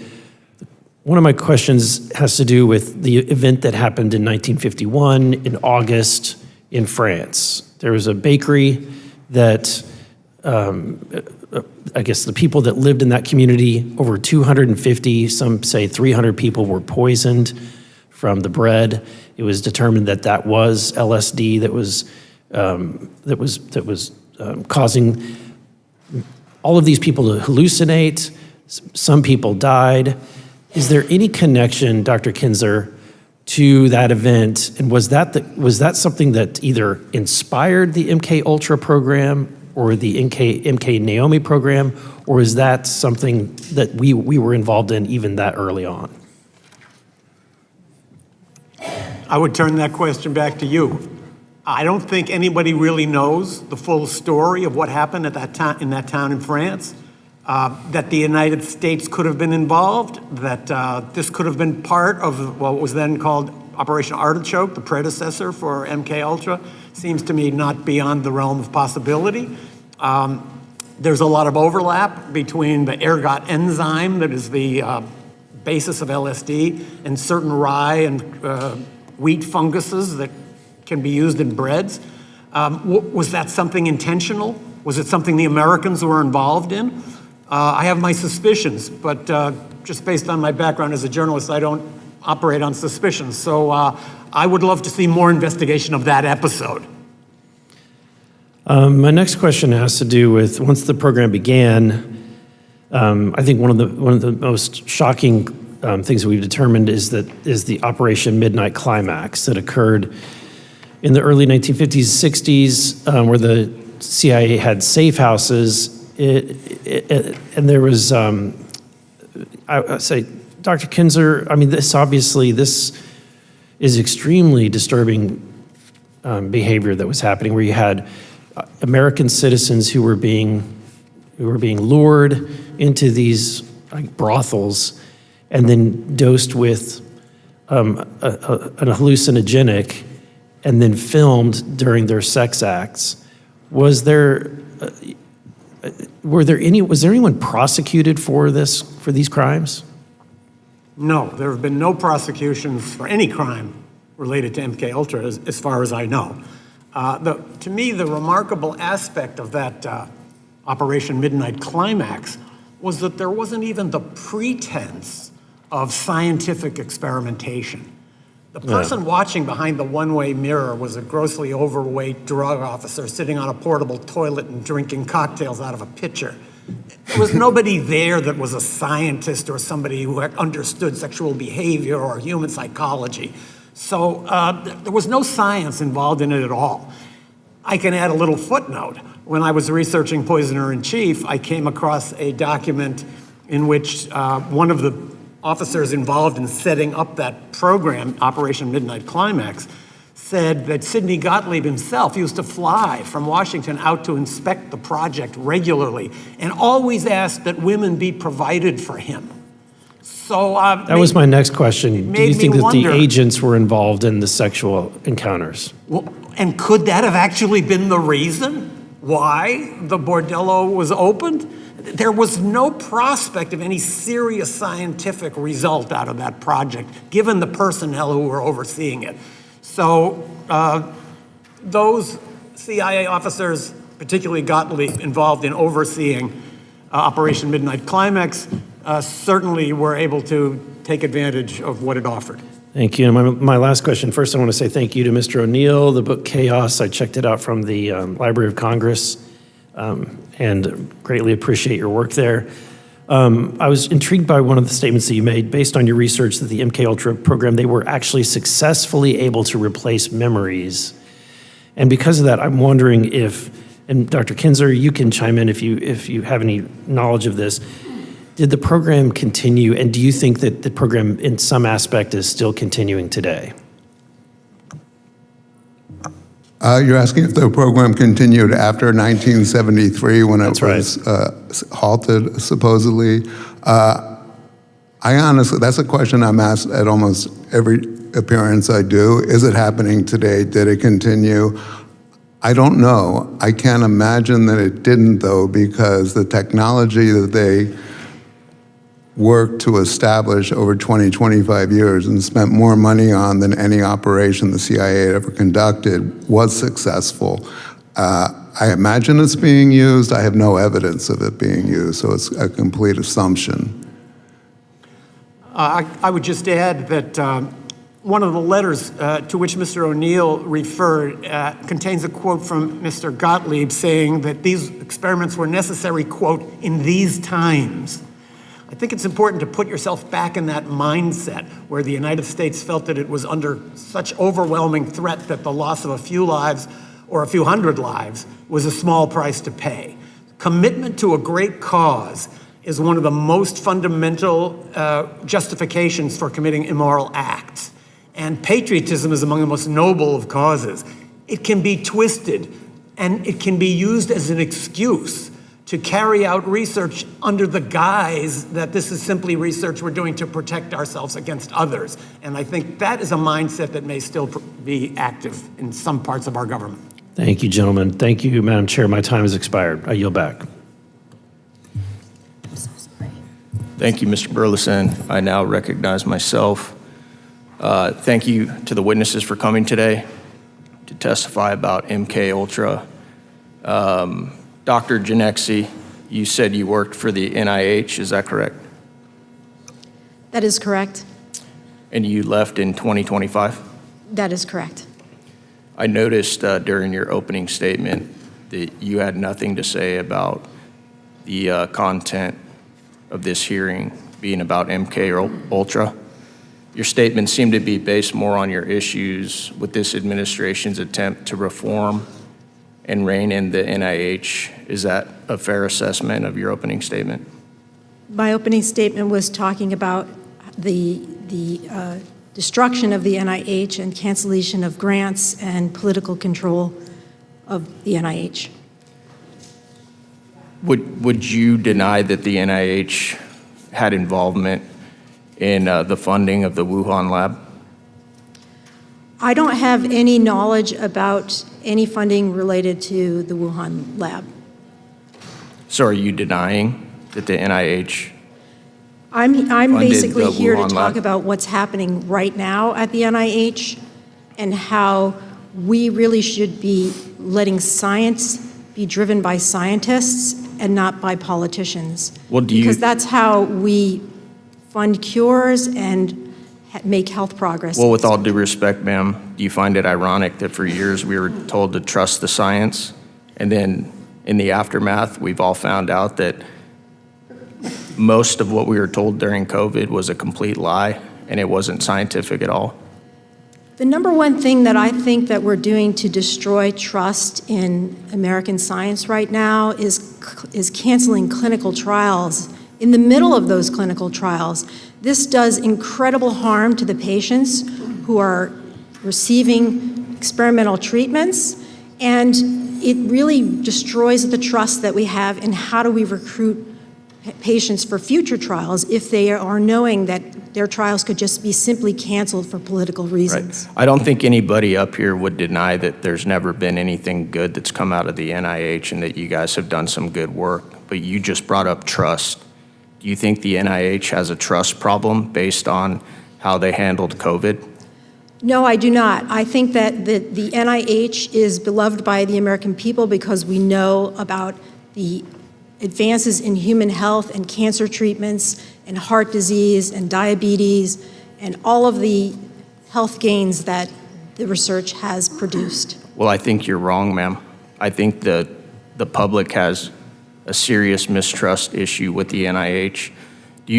one of my questions has to do with the event that happened in 1951 in August in France. There was a bakery that I guess the people that lived in that community, over 250, some say 300 people were poisoned from the bread. It was determined that that was LSD that was causing all of these people to hallucinate. Some people died. Is there any connection, Dr. Kinzer, to that event? And was that something that either inspired the MKUltra program or the MK Naomi program, or is that something that we were involved in even that early on? I would turn that question back to you. I don't think anybody really knows the full story of what happened at in that town in France, that the United States could have been involved, that this could have been part of what was then called Operation Artichoke, the predecessor for MKUltra, seems to me not beyond the realm of possibility. There's a lot of overlap between the ergot enzyme that is the basis of LSD and certain rye and wheat funguses that can be used in breads. Was that something intentional? Was it something the Americans were involved in? I have my suspicions, but just based on my background as a journalist, I don't operate on suspicions. So I would love to see more investigation of that episode. My next question has to do with, once the program began, I think one of the most shocking things that we've determined is the Operation Midnight Climax that occurred in the early 1950s, 60s, where the CIA had safe houses, and there was, I say, Dr. Kinzer, I mean, this is extremely disturbing behavior that was happening, where you had American citizens who were being lured into these brothels and then dosed with an hallucinogenic and then filmed during their sex acts. Was there anyone prosecuted for these crimes? No, there have been no prosecutions for any crime related to MKUltra, as far as I know. To me, the remarkable aspect of that Operation Midnight Climax was that there wasn't even the pretense of scientific experimentation. The person watching behind the one-way mirror was a grossly overweight drug officer sitting on a portable toilet and drinking cocktails out of a pitcher. There was nobody there that was a scientist or somebody who understood sexual behavior or human psychology. So there was no science involved in it at all. I can add a little footnote. When I was researching Poisoner-in-Chief, I came across a document in which one of the officers involved in setting up that program, Operation Midnight Climax, said that Sidney Gottlieb himself used to fly from Washington out to inspect the project regularly and always asked that women be provided for him. So that was my next question. Do you think that the agents were involved in the sexual encounters? Well, and could that have actually been the reason why the bordello was opened? There was no prospect of any serious scientific result out of that project, given the personnel who were overseeing it. So those CIA officers, particularly Gottlieb, involved in overseeing Operation Midnight Climax, certainly were able to take advantage of what it offered. Thank you. And my last question, first I want to say thank you to Mr. O'Neill. The book Chaos, I checked it out from the Library of Congress and greatly appreciate your work there. I was intrigued by one of the statements that you made based on your research that the MKUltra program, they were actually successfully able to replace memories. And because of that, I'm wondering if, and Dr. Kinzer, you can chime in if you have any knowledge of this, Did the program continue, and do you think that the program in some aspect is still continuing today? You're asking if the program continued after 1973 when it was halted, supposedly. I honestly, that's a question I'm asked at almost every appearance I do. Is it happening today? Did it continue? I don't know. I can't imagine that it didn't, though, because the technology that they worked to establish over 20, 25 years and spent more money on than any operation the CIA had ever conducted was successful. I imagine it's being used. I have no evidence of it being used, so it's a complete assumption. I would just add that one of the letters to which Mr. O'Neill referred contains a quote from Mr. Gottlieb saying that these experiments were necessary, quote, in these times. I think it's important to put yourself back in that mindset where the United States felt that it was under such overwhelming threat that the loss of a few lives or a few hundred lives was a small price to pay. Commitment to a great cause is one of the most fundamental justifications for committing immoral acts. And patriotism is among the most noble of causes. It can be twisted and it can be used as an excuse to carry out research under the guise that this is simply research we're doing to protect ourselves against others. And I think that is a mindset that may still be active in some parts of our government. Thank you, gentlemen. Thank you, Madam Chair. My time has expired. I yield back. Thank you, Mr. Burleson. I now recognize myself. Thank you to the witnesses for coming today to testify about MKUltra. Dr. Genexi, you said you worked for the NIH, is that correct? That is correct. And you left in 2025? That is correct. I noticed during your opening statement that you had nothing to say about the content of this hearing being about MKUltra. Your statement seemed to be based more on your issues with this administration's attempt to reform and rein in the NIH. Is that a fair assessment of your opening statement? My opening statement was talking about the destruction of the NIH and cancellation of grants and political control of the NIH. Would you deny that the NIH had involvement in the funding of the Wuhan lab? I don't have any knowledge about any funding related to the Wuhan lab. So are you denying that the NIH? I'm basically the here to Wuhan talk lab? about what's happening right now at the NIH and how we really should be letting science be driven by scientists and not by politicians. Well, because that's how we fund cures and make health progress. Well, with all due respect, ma'am, do you find it ironic that for years we were told to trust the science, and then in the aftermath, we've all found out that most of what we were told during COVID was a complete lie, and it wasn't scientific at all? The number one thing that I think that we're doing to destroy trust in American science right now is canceling clinical trials. In the middle of those clinical trials, this does incredible harm to the patients who are receiving experimental treatments, and it really destroys the trust that we have in how do we recruit patients for future trials if they are knowing that their trials could just be simply canceled for political reasons. Right. I don't think anybody up here would deny that there's never been anything good that's come out of the NIH and that you guys have done some good work, but you just brought up trust. Do you think the NIH has a trust problem based on how they handled COVID? No, I do not. I think that the NIH is beloved by the American people because we know about the advances in human health and cancer treatments and heart disease and diabetes and all of the health gains that the research has produced. Well, I think you're wrong, ma'am. I think the public has a serious mistrust issue with the NIH. Do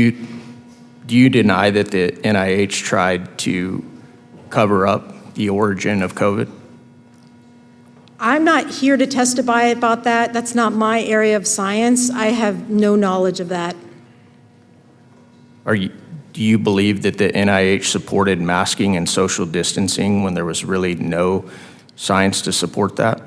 you deny that the NIH tried to cover up the origin of COVID? I'm not here to testify about that. That's not my area of science. I have no knowledge of that. Do you believe that the NIH supported masking and social distancing when there was really no science to support that?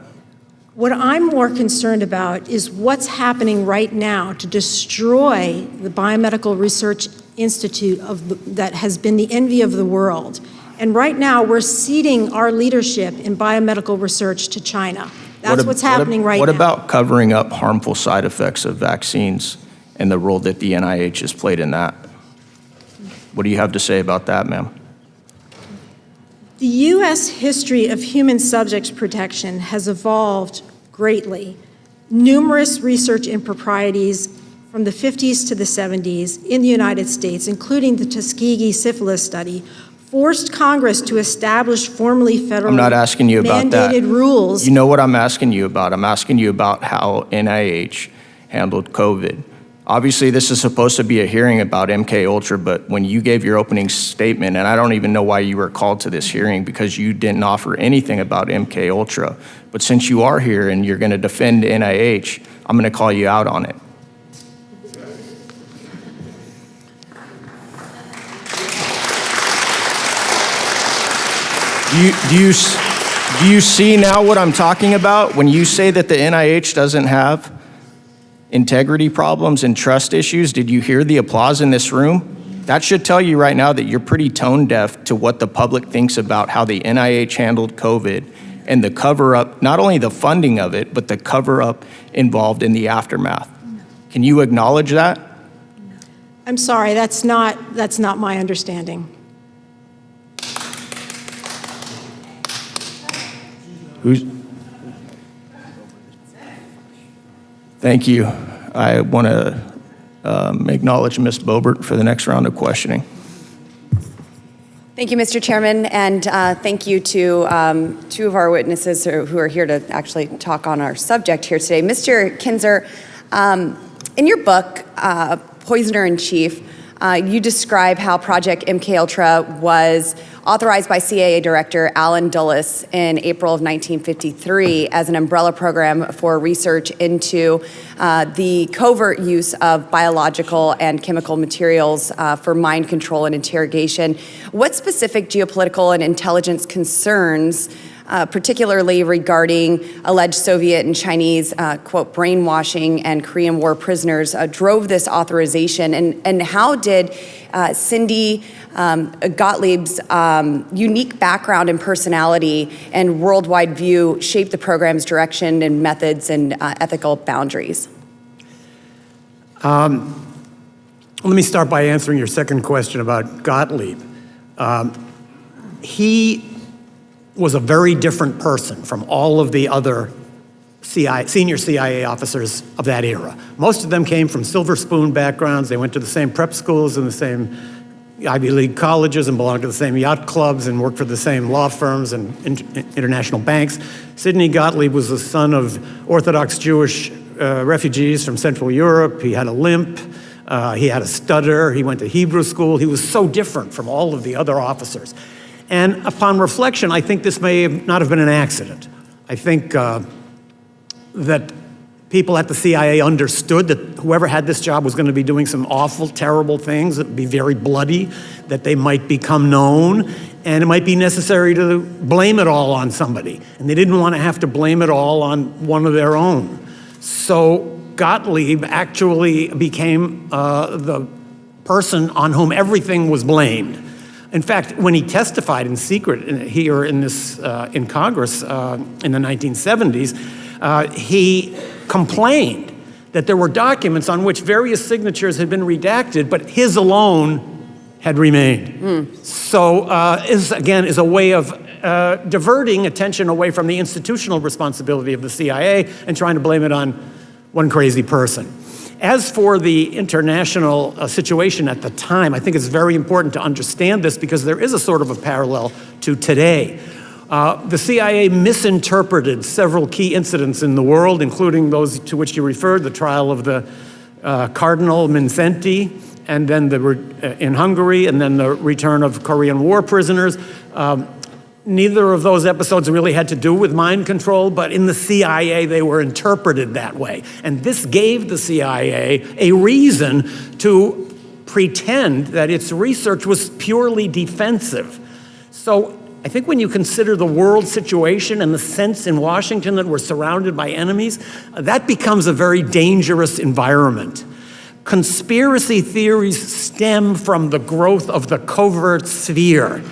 What I'm more concerned about is what's happening right now to destroy the Biomedical Research Institute that has been the envy of the world. And right now, we're ceding our leadership in biomedical research to China. That's what's happening right now. What about covering up harmful side effects of vaccines and the role that the NIH has played in that? What do you have to say about that, ma'am? The U.S. history of human subjects protection has evolved greatly. Numerous research improprieties from the 50s to the 70s in the United States, including the Tuskegee syphilis study, forced Congress to establish formally federally I'm not asking you about that. mandated rules. You know what I'm asking you about? I'm asking you about how NIH handled COVID. Obviously, this is supposed to be a hearing about MKUltra, but when you gave your opening statement, and I don't even know why you were called to this hearing because you didn't offer anything about MKUltra, but since you are here and you're going to defend NIH, I'm going to call you out on it. Do you see now what I'm talking about when you say that the NIH doesn't have integrity problems and trust issues? Did you hear the applause in this room? That should tell you right now that you're pretty tone deaf to what the public thinks about how the NIH handled COVID and the cover up, not only the funding of it, but the cover up involved in the aftermath. Can you acknowledge that? I'm sorry, that's not my understanding. Thank you. I want to acknowledge Ms. Boebert for the next round of questioning. Thank you, Mr. Chairman, and thank you to two of our witnesses who are here to actually talk on our subject here today. Mr. Kinzer, in your book, Poisoner in Chief, you describe how Project MKUltra was authorized by CIA Director Allen Dulles in April of 1953 as an umbrella program for research into the covert use of biological and chemical materials for mind control and interrogation. What specific geopolitical and intelligence concerns, particularly regarding alleged Soviet and Chinese, quote, brainwashing and Korean War prisoners, drove this authorization? And how did Cindy Gottlieb's unique background and personality and worldwide view shape the program's direction and methods and ethical boundaries? Let me start by answering your second question about Gottlieb. He was a very different person from all of the other senior CIA officers of that era. Most of them came from silver spoon backgrounds. They went to the same prep schools and the same Ivy League colleges and belonged to the same yacht clubs and worked for the same law firms and international banks. Sidney Gottlieb was the son of Orthodox Jewish refugees from Central Europe. He had a limp. He had a stutter. He went to Hebrew school. He was so different from all of the other officers. And upon reflection, I think this may not have been an accident. I think that people at the CIA understood that whoever had this job was going to be doing some awful, terrible things that would be very bloody, that they might become known, and it might be necessary to blame it all on somebody. And they didn't want to have to blame it all on one of their own. So Gottlieb actually became the person on whom everything was blamed. In fact, when he testified in secret here in Congress in the 1970s, he complained that there were documents on which various signatures had been redacted, but his alone had remained. So again, is a way of diverting attention away from the institutional responsibility of the CIA and trying to blame it on one crazy person. As for the international situation at the time, I think it's very important to understand this because there is a sort of a parallel to today. The CIA misinterpreted several key incidents in the world, including those to which you referred, the trial of the Cardinal Mindszenty, and then in Hungary, and then the return of Korean War prisoners. Neither of those episodes really had to do with mind control, but in the CIA, they were interpreted that way. And this gave the CIA a reason to pretend that its research was purely defensive. So I think when you consider the world situation and the sense in Washington that we're surrounded by enemies, that becomes a very dangerous environment. Conspiracy theories stem from the growth of the covert sphere.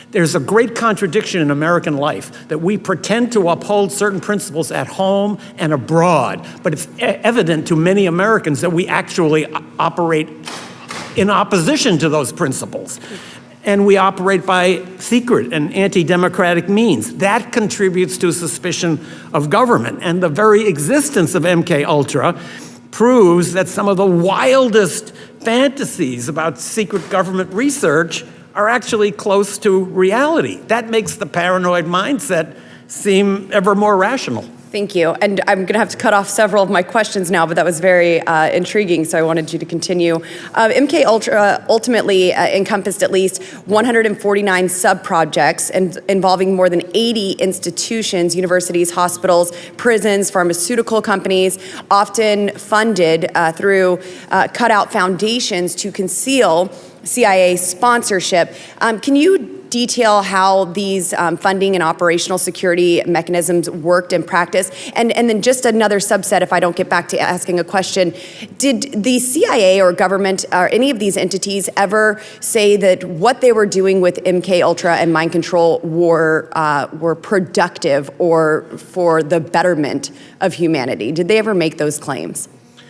There's a great contradiction in American life that we pretend to uphold certain principles at home and abroad, but it's evident to many Americans that we actually operate in opposition to those principles. And we operate by secret and anti-democratic means. That contributes to suspicion of government. And the very existence of MKUltra proves that some of the wildest fantasies about secret government research are actually close to reality. That makes the paranoid mindset seem ever more rational. Thank you. And I'm going to have to cut off several of my questions now, but that was very intriguing, so I wanted you to continue. MKUltra ultimately encompassed at least 149 sub-projects involving more than 80 institutions, universities, hospitals, prisons, pharmaceutical companies, often funded through cutout foundations to conceal CIA sponsorship. Can you detail how these funding and operational security mechanisms worked in practice? And then just another subset, if I don't get back to asking a question, did the CIA or government or any of these entities ever say that what they were doing with MKUltra and mind control were productive or for the betterment of humanity? Did they ever make those claims?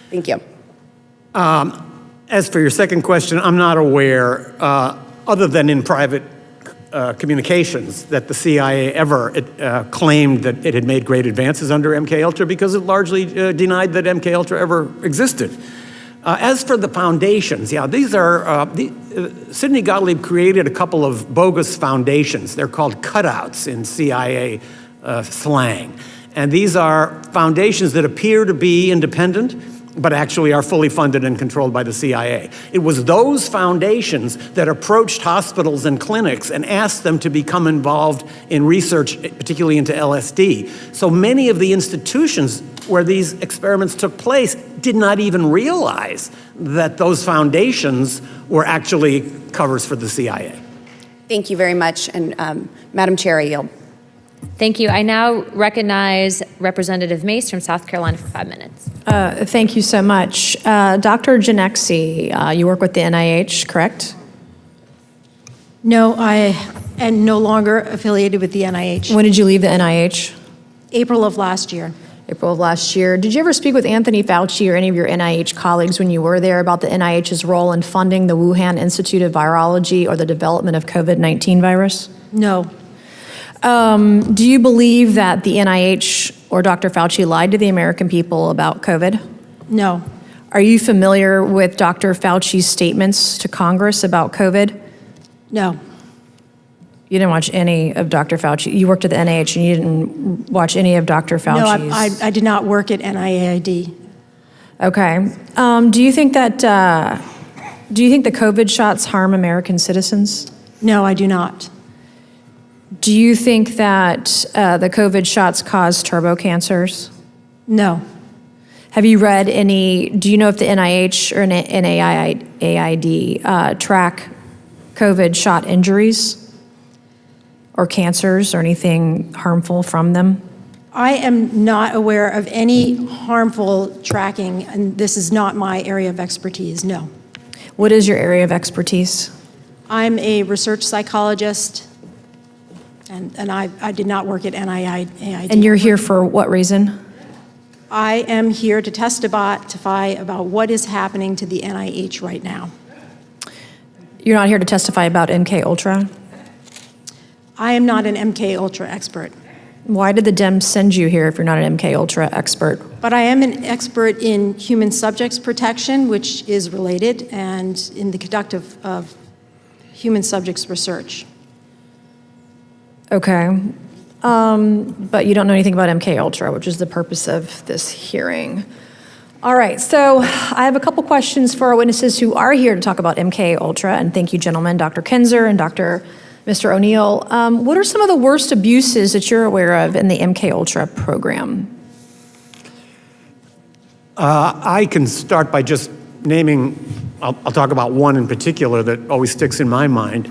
Thank you. As for your second question, I'm not aware, other than in private communications, that the CIA ever claimed that it had made great advances under MKUltra, because it largely denied that MKUltra ever existed. As for the foundations, yeah, these are, Sidney Gottlieb created a couple of bogus foundations. They're called cutouts in CIA slang. And these are foundations that appear to be independent, but actually are fully funded and controlled by the CIA. It was those foundations that approached hospitals and clinics and asked them to become involved in research, particularly into LSD. So many of the institutions where these experiments took place did not even realize that those foundations were actually covers for the CIA. Thank you very much. And Madam Chair, I yield. Thank you. I now recognize Representative Mace from South Carolina for 5 minutes. Thank you so much. Dr. Janexi, you work with the NIH, correct? No, I am no longer affiliated with the NIH. When did you leave the NIH? April of last year. April of last year. Did you ever speak with Anthony Fauci or any of your NIH colleagues when you were there about the NIH's role in funding the Wuhan Institute of Virology or the development of COVID-19 virus? No. Do you believe that the NIH or Dr. Fauci lied to the American people about COVID? No. Are you familiar with Dr. Fauci's statements to Congress about COVID? No. You didn't watch any of Dr. Fauci. You worked at the NIH and you didn't watch any of Dr. Fauci's. No, I did not work at NIAID. Okay. Do you think that the COVID shots harm American citizens? No, I do not. Do you think that the COVID shots cause turbo cancers? No. Have you read any, do you know if the NIH or NIAID track COVID shot injuries or cancers or anything harmful from them? I am not aware of any harmful tracking, and this is not my area of expertise, no. What is your area of expertise? I'm a research psychologist, and I did not work at NIAID. And you're here for what reason? I am here to testify about what is happening to the NIH right now. You're not here to testify about MKUltra? I am not an MKUltra expert. Why did the Dems send you here if you're not an MKUltra expert? But I am an expert in human subjects protection, which is related, and in the conduct of human subjects research. Okay. But you don't know anything about MKUltra, which is the purpose of this hearing. All right, so I have a couple questions for our witnesses who are here to talk about MKUltra, and thank you, gentlemen, Dr. Kinzer and Mr. O'Neill. What are some of the worst abuses that you're aware of in the MKUltra program? I can start by just naming I'll talk about one in particular that always sticks in my mind.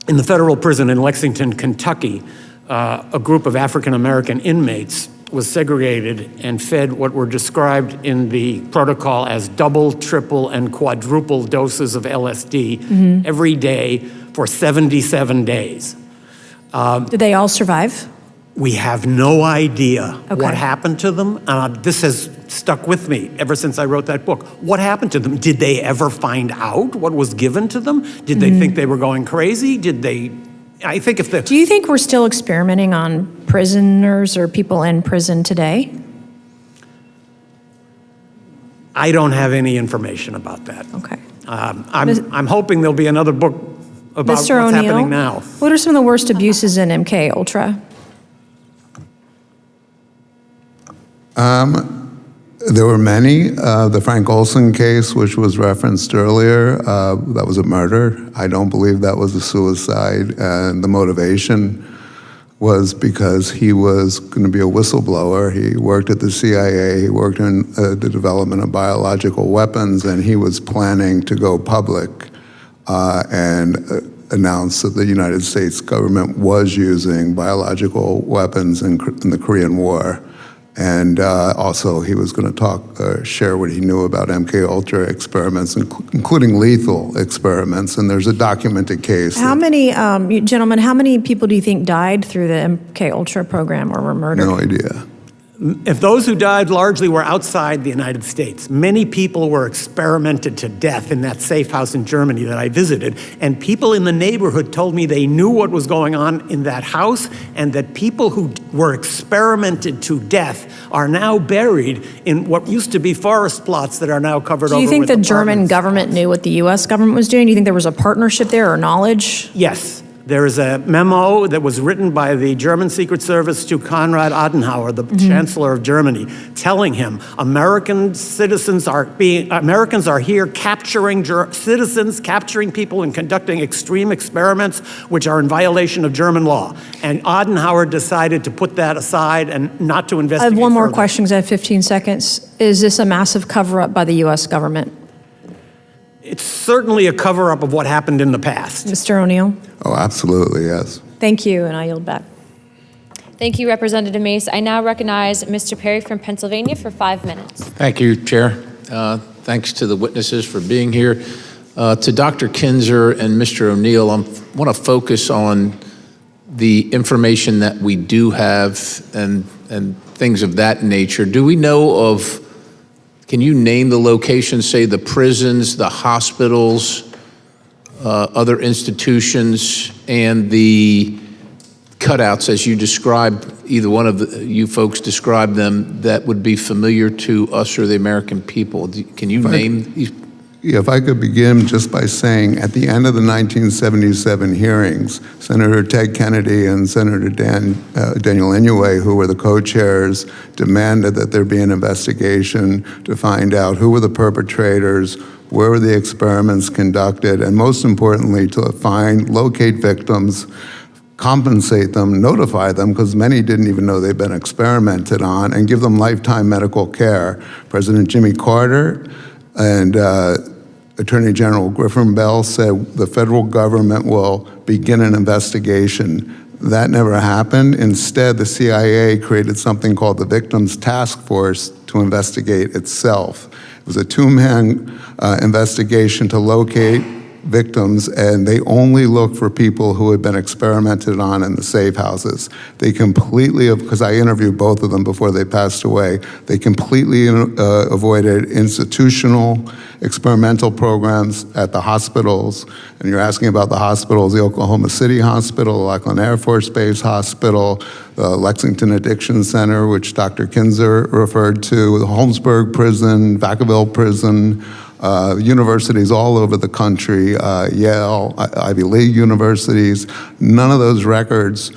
In the federal prison in Lexington, Kentucky, a group of African-American inmates was segregated and fed what were described in the protocol as double, triple, and quadruple doses of LSD every day for 77 days. Did they all survive? We have no idea Okay. what happened to them. This has stuck with me ever since I wrote that book. What happened to them? Did they ever find out what was given to them? Did they think they were going crazy? Did they? I think if the. Do you think we're still experimenting on prisoners or people in prison today? I don't have any information about that. Okay. I'm hoping there'll be another book about what's Mr. O'Neill, happening now. what are some of the worst abuses in MKUltra? There were many. The Frank Olson case, which was referenced earlier, that was a murder. I don't believe that was a suicide. And the motivation was because he was going to be a whistleblower. He worked at the CIA, he worked in the development of biological weapons, and he was planning to go public and announce that the United States government was using biological weapons in the Korean War. And also, he was going to share what he knew about MKUltra experiments, including lethal experiments. And there's a documented case. How many, gentlemen, how many people do you think died through the MKUltra program or were murdered? No idea. If those who died largely were outside the United States, many people were experimented to death in that safe house in Germany that I visited, and people in the neighborhood told me they knew what was going on in that house, and that people who were experimented to death are now buried in what used to be forest plots that are now covered over Do you think with the German apartments. government knew what the U.S. government was doing? Do you think there was a partnership there or knowledge? Yes. There is a memo that was written by the German Secret Service to Konrad Adenauer, the Chancellor of Germany, telling him Americans are here capturing citizens, capturing people and conducting extreme experiments which are in violation of German law. And Adenauer decided to put that aside and not to I investigate have one more further. question because I have 15 seconds. Is this a massive cover-up by the U.S. government? It's certainly a cover-up of what happened in the past. Mr. O'Neill? Oh, absolutely, yes. Thank you, and I yield back. Thank you, Representative Mace. I now recognize Mr. Perry from Pennsylvania for 5 minutes. Thank you, Chair. Thanks to the witnesses for being here. To Dr. Kinzer and Mr. O'Neill, I want to focus on the information that we do have and things of that nature. Do we know of, can you name the locations, say the prisons, the hospitals, other institutions, and the cutouts as you described, either one of you folks described them, that would be familiar to us or the American people? Can you name these? Yeah, if I could begin just by saying, at the end of the 1977 hearings, Senator Ted Kennedy and Senator Daniel Inouye, who were the co-chairs, demanded that there be an investigation to find out who were the perpetrators, where were the experiments conducted, and most importantly, to locate victims, compensate them, notify them, because many didn't even know they'd been experimented on, and give them lifetime medical care. President Jimmy Carter and Attorney General Griffin Bell said the federal government will begin an investigation. That never happened. Instead, the CIA created something called the Victims Task Force to investigate itself. It was a two-man investigation to locate victims, and they only looked for people who had been experimented on in the safe houses. They completely, because I interviewed both of them before they passed away, they completely avoided institutional experimental programs at the hospitals. And you're asking about the hospitals, the Oklahoma City Hospital, the Lackland Air Force Base Hospital, the Lexington Addiction Center, which Dr. Kinzer referred to, the Holmesburg Prison, Vacaville Prison, universities all over the country, Yale, Ivy League universities. None of those records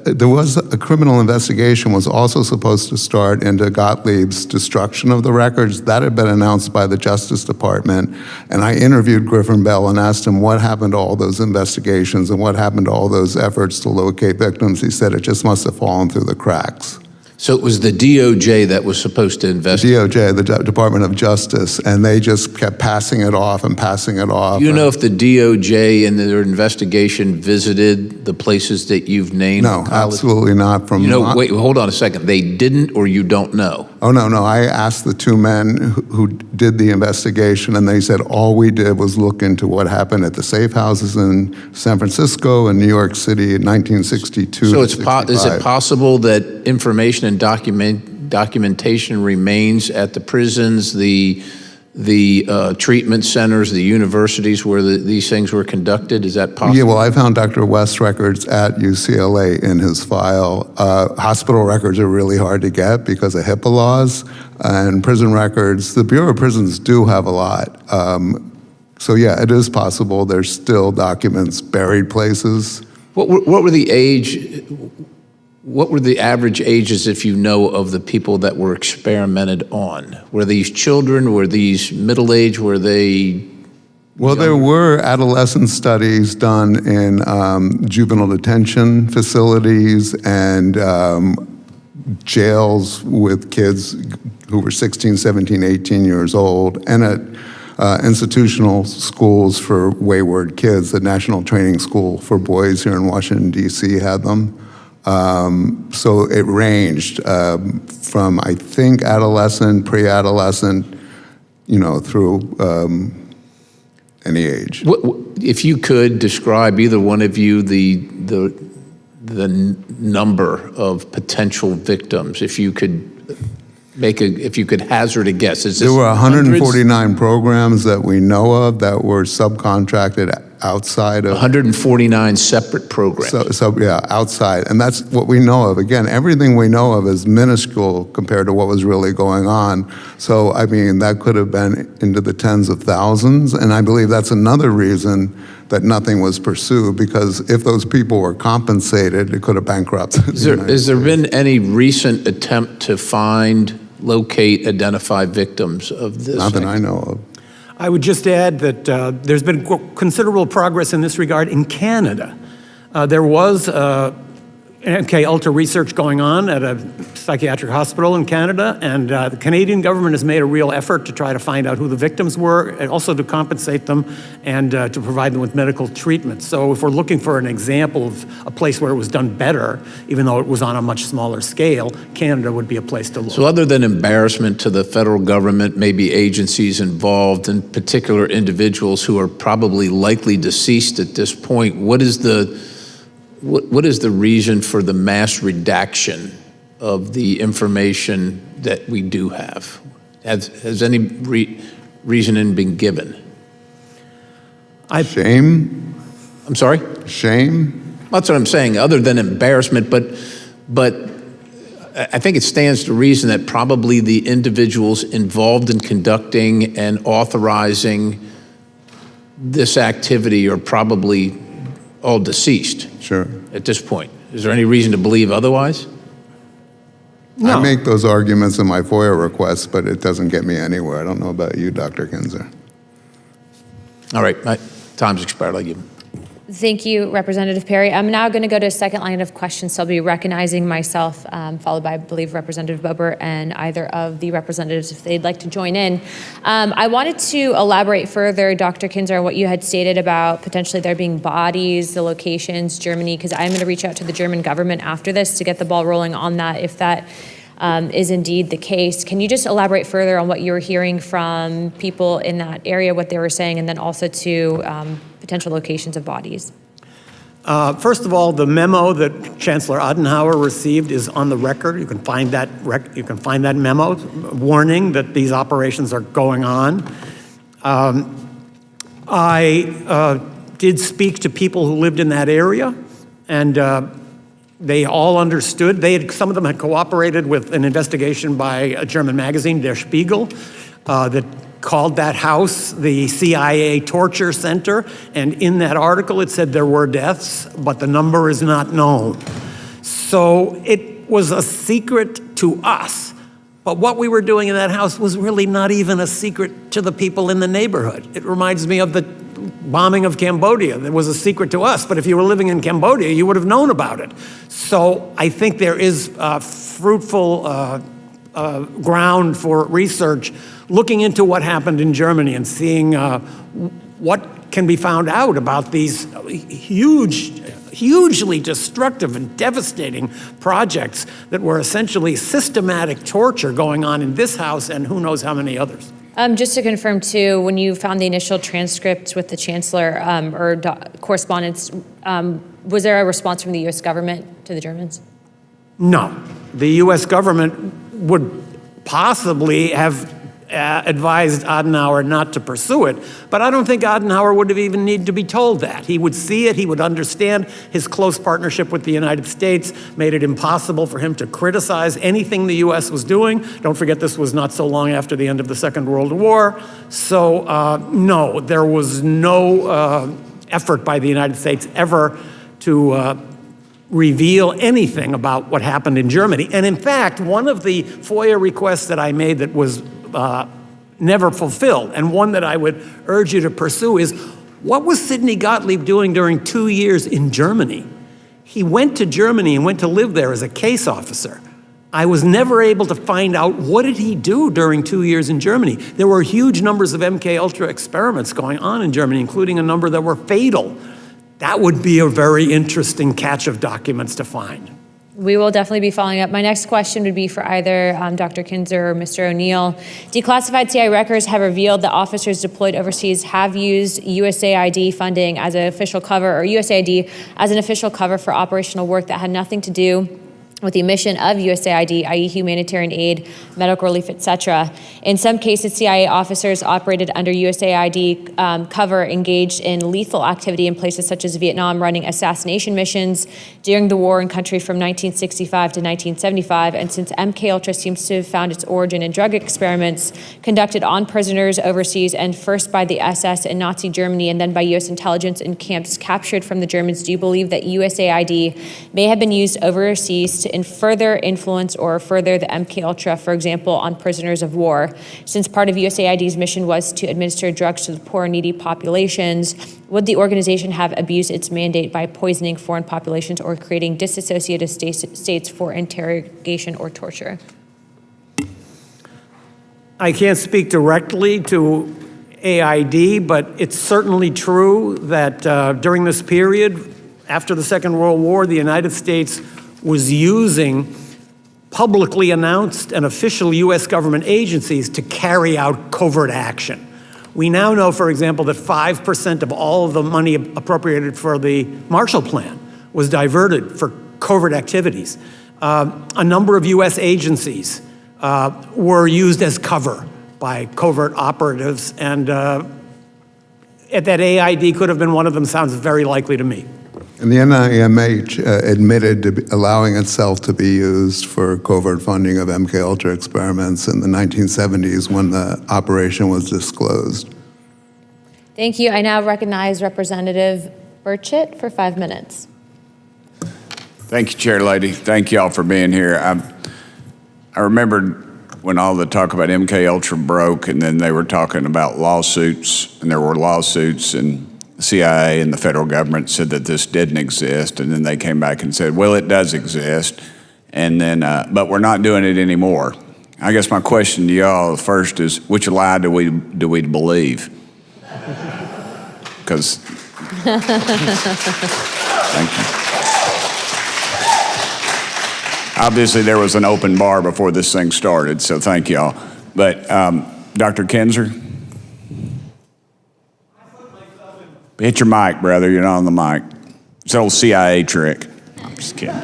there was a criminal investigation was also supposed to start into Gottlieb's destruction of the records. That had been announced by the Justice Department. And I interviewed Griffin Bell and asked him what happened to all those investigations and what happened to all those efforts to locate victims. He said it just must have fallen through the cracks. So it was the DOJ that was supposed to investigate? DOJ, the Department of Justice, and they just kept passing it off and passing it off. Do you know if the DOJ in their investigation visited the places that you've named? No, absolutely not. From Wait, hold on a second. They didn't, or you don't know? Oh, no. I asked the two men who did the investigation, and they said all we did was look into what happened at the safe houses in San Francisco and New York City in 1962. So to 65. is it possible that information and documentation remains at the prisons, the treatment centers, the universities where these things were conducted? Is that possible? Yeah, well, I found Dr. West's records at UCLA in his file. Hospital records are really hard to get because of HIPAA laws, and prison records, the Bureau of Prisons do have a lot. So yeah, it is possible there's still documents buried places. What were the average ages, if you know, of the people that were experimented on? Were these children? Were these middle-aged? Were they? Well, there were adolescent studies done in juvenile detention facilities and jails with kids who were 16, 17, 18 years old, and at institutional schools for wayward kids. The National Training School for Boys here in Washington, D.C. had them. So it ranged from, I think, adolescent, pre-adolescent, through any age. If you could describe, either one of you, the number of potential victims, if you could hazard a guess. There were 149 programs that we know of that were subcontracted outside of 149 separate programs. So yeah, outside, and that's what we know of. Again, everything we know of is minuscule compared to what was really going on. So I mean, that could have been into the tens of thousands, and I believe that's another reason that nothing was pursued, because if those people were compensated, it could have bankrupted. Has there been any recent attempt to find, locate, identify victims of this? Not that I know of. I would just add that there's been considerable progress in this regard in Canada. There was MKUltra research going on at a psychiatric hospital in Canada, and the Canadian government has made a real effort to try to find out who the victims were, and also to compensate them and to provide them with medical treatment. So if we're looking for an example of a place where it was done better, even though it was on a much smaller scale, Canada would be a place to look. So other than embarrassment to the federal government, maybe agencies involved, and particular individuals who are probably likely deceased at this point, what is the reason for the mass redaction of the information that we do have? Has any reasoning been given? Shame? I'm sorry? Shame? That's what I'm saying, other than embarrassment, but I think it stands to reason that probably the individuals involved in conducting and authorizing this activity are probably all deceased. Sure. At this point. Is there any reason to believe otherwise? No. I make those arguments in my FOIA requests, but it doesn't get me anywhere. I don't know about you, Dr. Kinzer. All right, my time's expired. I'll give him. Thank you, Representative Perry. I'm now going to go to a second line of questions. So I'll be recognizing myself, followed by, I believe, Representative Bober and either of the representatives if they'd like to join in. I wanted to elaborate further, Dr. Kinzer, on what you had stated about potentially there being bodies, the locations, Germany, because I'm going to reach out to the German government after this to get the ball rolling on that, if that is indeed the case. Can you just elaborate further on what you were hearing from people in that area, what they were saying, and then also to potential locations of bodies? First of all, the memo that Chancellor Adenauer received is on the record. You can find that memo warning that these operations are going on. I did speak to people who lived in that area, and they all understood. Some of them had cooperated with an investigation by a German magazine, Der Spiegel, that called that house the CIA torture center. And in that article, it said there were deaths, but the number is not known. So it was a secret to us. But what we were doing in that house was really not even a secret to the people in the neighborhood. It reminds me of the bombing of Cambodia. That was a secret to us, but if you were living in Cambodia, you would have known about it. So I think there is fruitful ground for research, looking into what happened in Germany and seeing what can be found out about these hugely destructive and devastating projects that were essentially systematic torture going on in this house and who knows how many others. Just to confirm, too, when you found the initial transcript with the chancellor correspondence, was there a response from the U.S. government to the Germans? No. The U.S. government would possibly have advised Adenauer not to pursue it, but I don't think Adenauer would have even needed to be told that. He would see it, he would understand his close partnership with the United States made it impossible for him to criticize anything the U.S. was doing. Don't forget, this was not so long after the end of the Second World War. So no, there was no effort by the United States ever to reveal anything about what happened in Germany. And in fact, one of the FOIA requests that I made that was never fulfilled, and one that I would urge you to pursue, is what was Sidney Gottlieb doing during 2 years in Germany? He went to Germany and went to live there as a case officer. I was never able to find out what did he do during 2 years in Germany. There were huge numbers of MKUltra experiments going on in Germany, including a number that were fatal. That would be a very interesting catch of documents to find. We will definitely be following up. My next question would be for either Dr. Kinzer or Mr. O'Neill. Declassified CIA records have revealed that officers deployed overseas have used USAID funding as an official cover, or USAID as an official cover for operational work that had nothing to do with the mission of USAID, i.e. humanitarian aid, medical relief, etc. In some cases, CIA officers operated under USAID cover engaged in lethal activity in places such as Vietnam, running assassination missions during the war in country from 1965 to 1975. And since MKUltra seems to have found its origin in drug experiments conducted on prisoners overseas, and first by the SS in Nazi Germany and then by US intelligence in camps captured from the Germans, do you believe that USAID may have been used overseas to further influence or further the MKUltra, for example, on prisoners of war? Since part of USAID's mission was to administer drugs to the poor and needy populations, would the organization have abused its mandate by poisoning foreign populations or creating disassociated states for interrogation or torture? I can't speak directly to AID, but it's certainly true that during this period, after the Second World War, the United States was using publicly announced and official U.S. government agencies to carry out covert action. We now know, for example, that 5% of all of the money appropriated for the Marshall Plan was diverted for covert activities. A number of U.S. agencies were used as cover by covert operatives, and that AID could have been one of them sounds very likely to me. And the NIMH admitted to allowing itself to be used for covert funding of MKUltra experiments in the 1970s when the operation was disclosed. Thank you. I now recognize Representative Burchett for 5 minutes. Thank you, Chair Lady. Thank you all for being here. I remembered when all the talk about MKUltra broke, and then they were talking about lawsuits, and there were lawsuits, and the CIA and the federal government said that this didn't exist, and then they came back and said, well, it does exist, and then, but we're not doing it anymore. I guess my question to y'all first is, which lie do we believe? Because, thank you. Obviously, there was an open bar before this thing started, so thank y'all. But Dr. Kinzer? Hit your mic, brother. You're not on the mic. It's an old CIA trick. I'm just kidding.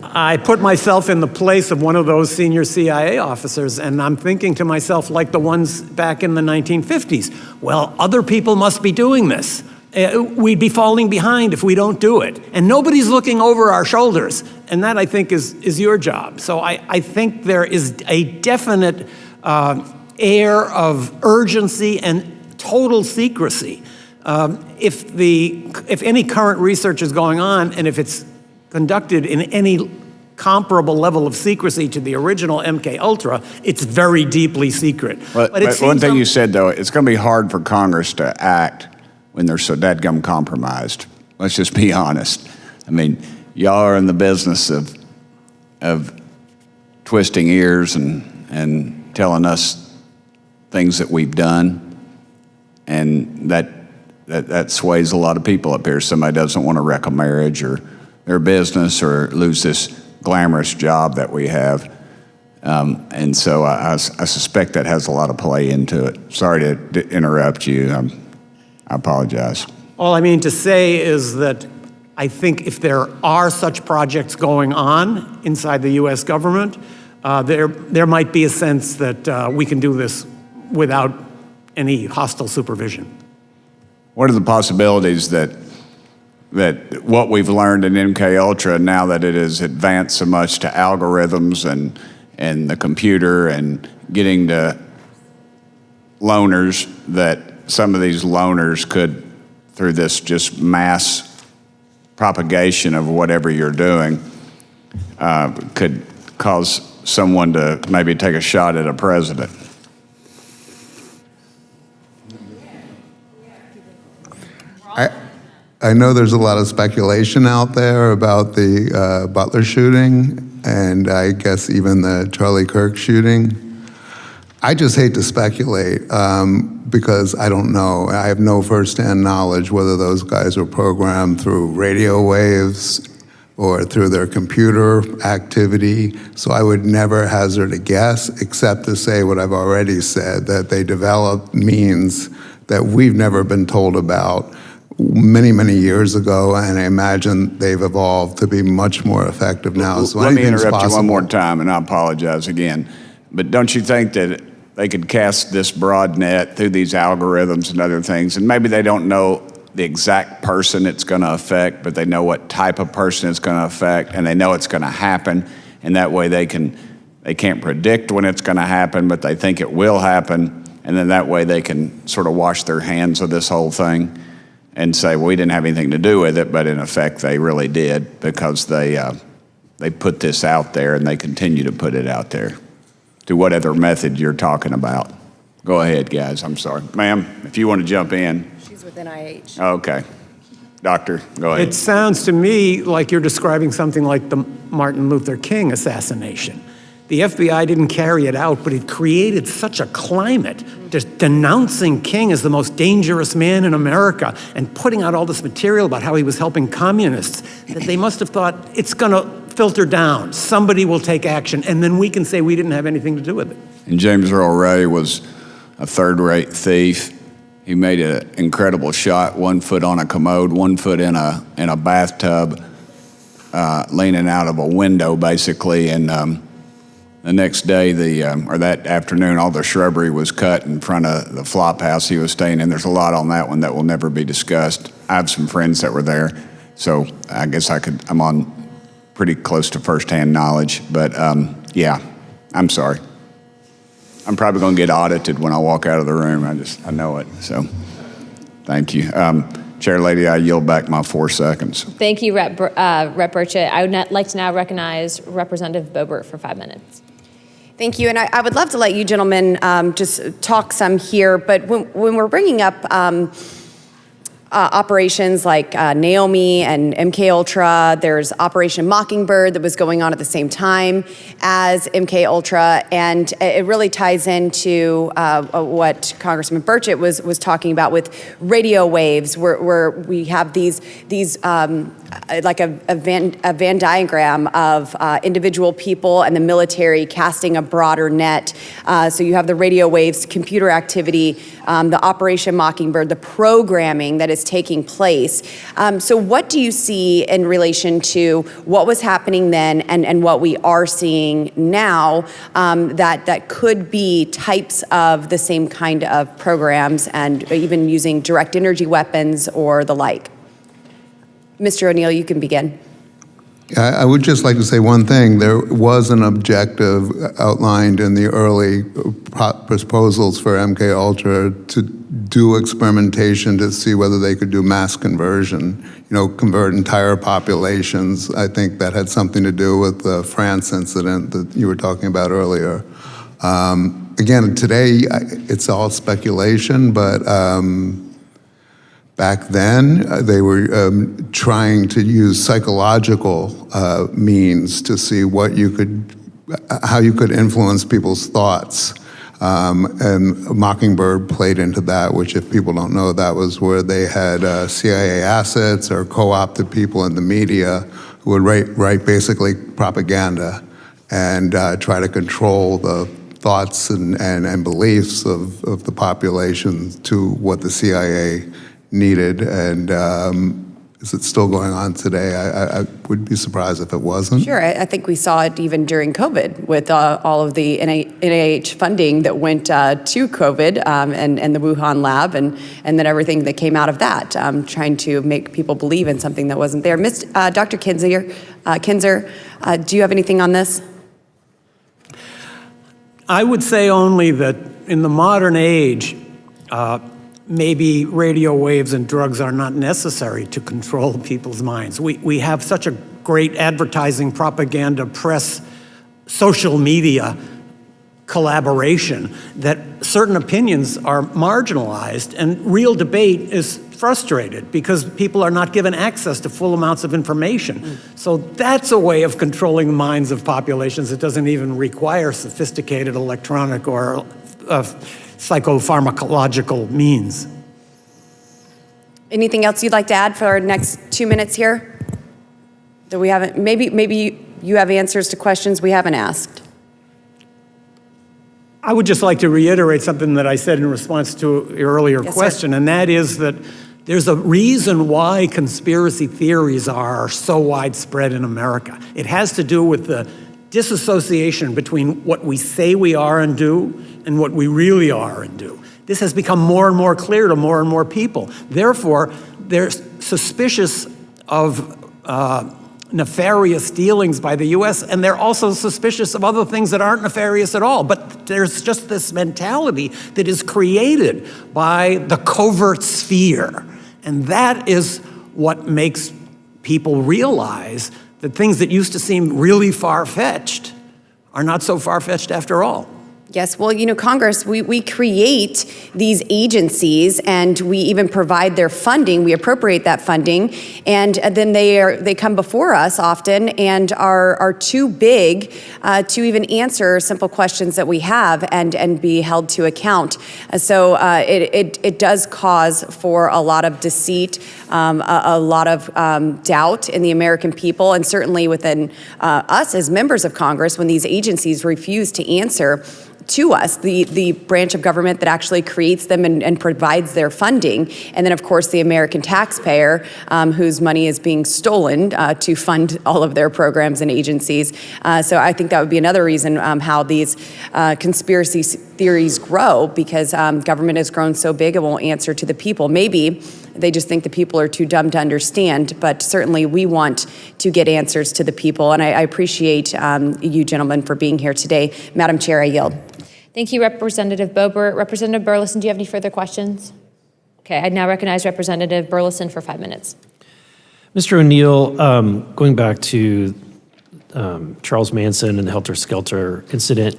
I put myself in the place of one of those senior CIA officers, and I'm thinking to myself, like the ones back in the 1950s, well, other people must be doing this. We'd be falling behind if we don't do it. And nobody's looking over our shoulders. And that, I think, is your job. So I think there is a definite air of urgency and total secrecy. If any current research is going on, and if it's conducted in any comparable level of secrecy to the original MKUltra, it's very deeply secret. But one thing you said, though, it's going to be hard for Congress to act when they're so dadgum compromised. Let's just be honest. I mean, y'all are in the business of twisting ears and telling us things that we've done, and that sways a lot of people up here. Somebody doesn't want to wreck a marriage or their business or lose this glamorous job that we have. And so I suspect that has a lot of play into it. Sorry to interrupt you. I apologize. All I mean to say is that I think if there are such projects going on inside the U.S. government, there might be a sense that we can do this without any hostile supervision. What are the possibilities that what we've learned in MKUltra, now that it has advanced so much to algorithms and the computer and getting to loners, that some of these loners could, through this just mass propagation of whatever you're doing, could cause someone to maybe take a shot at a president? I know there's a lot of speculation out there about the Butler shooting, and I guess even the Charlie Kirk shooting. I just hate to speculate because I don't know. I have no firsthand knowledge whether those guys were programmed through radio waves or through their computer activity. So I would never hazard a guess, except to say what I've already said, that they developed means that we've never been told about many, many years ago, and I imagine they've evolved to be much more effective now. So let me anything's interrupt you one possible. more time, and I apologize again. But don't you think that they could cast this broad net through these algorithms and other things, and maybe they don't know the exact person it's going to affect, but they know what type of person it's going to affect, and they know it's going to happen, and that way they can't predict when it's going to happen, but they think it will happen, and then that way they can sort of wash their hands of this whole thing and say, well, we didn't have anything to do with it, but in effect they really did, because they put this out there and they continue to put it out there through whatever method you're talking about. Go ahead, guys. I'm sorry. Ma'am, if you want to jump in. She's within IH. Okay. Doctor, go ahead. It sounds to me like you're describing something like the Martin Luther King assassination. The FBI didn't carry it out, but it created such a climate, just denouncing King as the most dangerous man in America and putting out all this material about how he was helping communists, that they must have thought, it's going to filter down. Somebody will take action, and then we can say we didn't have anything to do with it. And James Earl Ray was a third-rate thief. He made an incredible shot, 1 foot on a commode, 1 foot in a bathtub, leaning out of a window, basically, and the next day, or that afternoon, all the shrubbery was cut in front of the flop house he was staying in. There's a lot on that one that will never be discussed. I have some friends that were there, so I guess I'm on pretty close to firsthand knowledge. But yeah, I'm sorry. I'm probably going to get audited when I walk out of the room. I know it. So thank you. Chair Lady, I yield back my 4 seconds. Thank you, Rep. Burchett. I would like to now recognize Representative Boebert for 5 minutes. Thank you, and I would love to let you gentlemen just talk some here, but when we're bringing up operations like Naomi and MKUltra, there's Operation Mockingbird that was going on at the same time as MKUltra, and it really ties into what Congressman Burchett was talking about with radio waves, where we have these like a Venn diagram of individual people and the military casting a broader net. So you have the radio waves, computer activity, the Operation Mockingbird, the programming that is taking place. So what do you see in relation to what was happening then and what we are seeing now that could be types of the same kind of programs and even using direct energy weapons or the like? Mr. O'Neill, you can begin. I would just like to say one thing. There was an objective outlined in the early proposals for MKUltra to do experimentation to see whether they could do mass conversion, convert entire populations. I think that had something to do with the France incident that you were talking about earlier. Again, today, it's all speculation, but back then, they were trying to use psychological means to see what you could how you could influence people's thoughts. And Mockingbird played into that, which if people don't know, that was where they had CIA assets or co-opted people in the media who would write basically propaganda and try to control the thoughts and beliefs of the population to what the CIA needed. And is it still going on today? I would be surprised if it wasn't. Sure, I think we saw it even during COVID with all of the NIH funding that went to COVID and the Wuhan lab and then everything that came out of that, trying to make people believe in something that wasn't there. Dr. Kinzer, do you have anything on this? I would say only that in the modern age, maybe radio waves and drugs are not necessary to control people's minds. We have such a great advertising, propaganda, press, social media collaboration that certain opinions are marginalized and real debate is frustrated because people are not given access to full amounts of information. So that's a way of controlling the minds of populations that doesn't even require sophisticated electronic or psychopharmacological means. Anything else you'd like to add for our next 2 minutes here? That we haven't, maybe you have answers to questions we haven't asked. I would just like to reiterate something that I said in response to your earlier question, sir. and that is that there's a reason why conspiracy theories are so widespread in America. It has to do with the disassociation between what we say we are and do and what we really are and do. This has become more and more clear to more and more people. Therefore, they're suspicious of nefarious dealings by the U.S., and they're also suspicious of other things that aren't nefarious at all. But there's just this mentality that is created by the covert sphere. And that is what makes people realize that things that used to seem really far-fetched are not so far-fetched after all. Yes, well, you know, Congress, we create these agencies and we even provide their funding, we appropriate that funding, and then they come before us often and are too big to even answer simple questions that we have and be held to account. So it does cause for a lot of deceit, a lot of doubt in the American people, and certainly within us as members of Congress when these agencies refuse to answer to us, the branch of government that actually creates them and provides their funding. And then, of course, the American taxpayer whose money is being stolen to fund all of their programs and agencies. So I think that would be another reason how these conspiracy theories grow, because government has grown so big it won't answer to the people. Maybe they just think the people are too dumb to understand, but certainly we want to get answers to the people. And I appreciate you gentlemen for being here today. Madam Chair, I yield. Thank you, Representative Boebert. Representative Burleson, do you have any further questions? Okay, I now recognize Representative Burleson for 5 minutes. Mr. O'Neill, going back to Charles Manson and the Helter Skelter incident,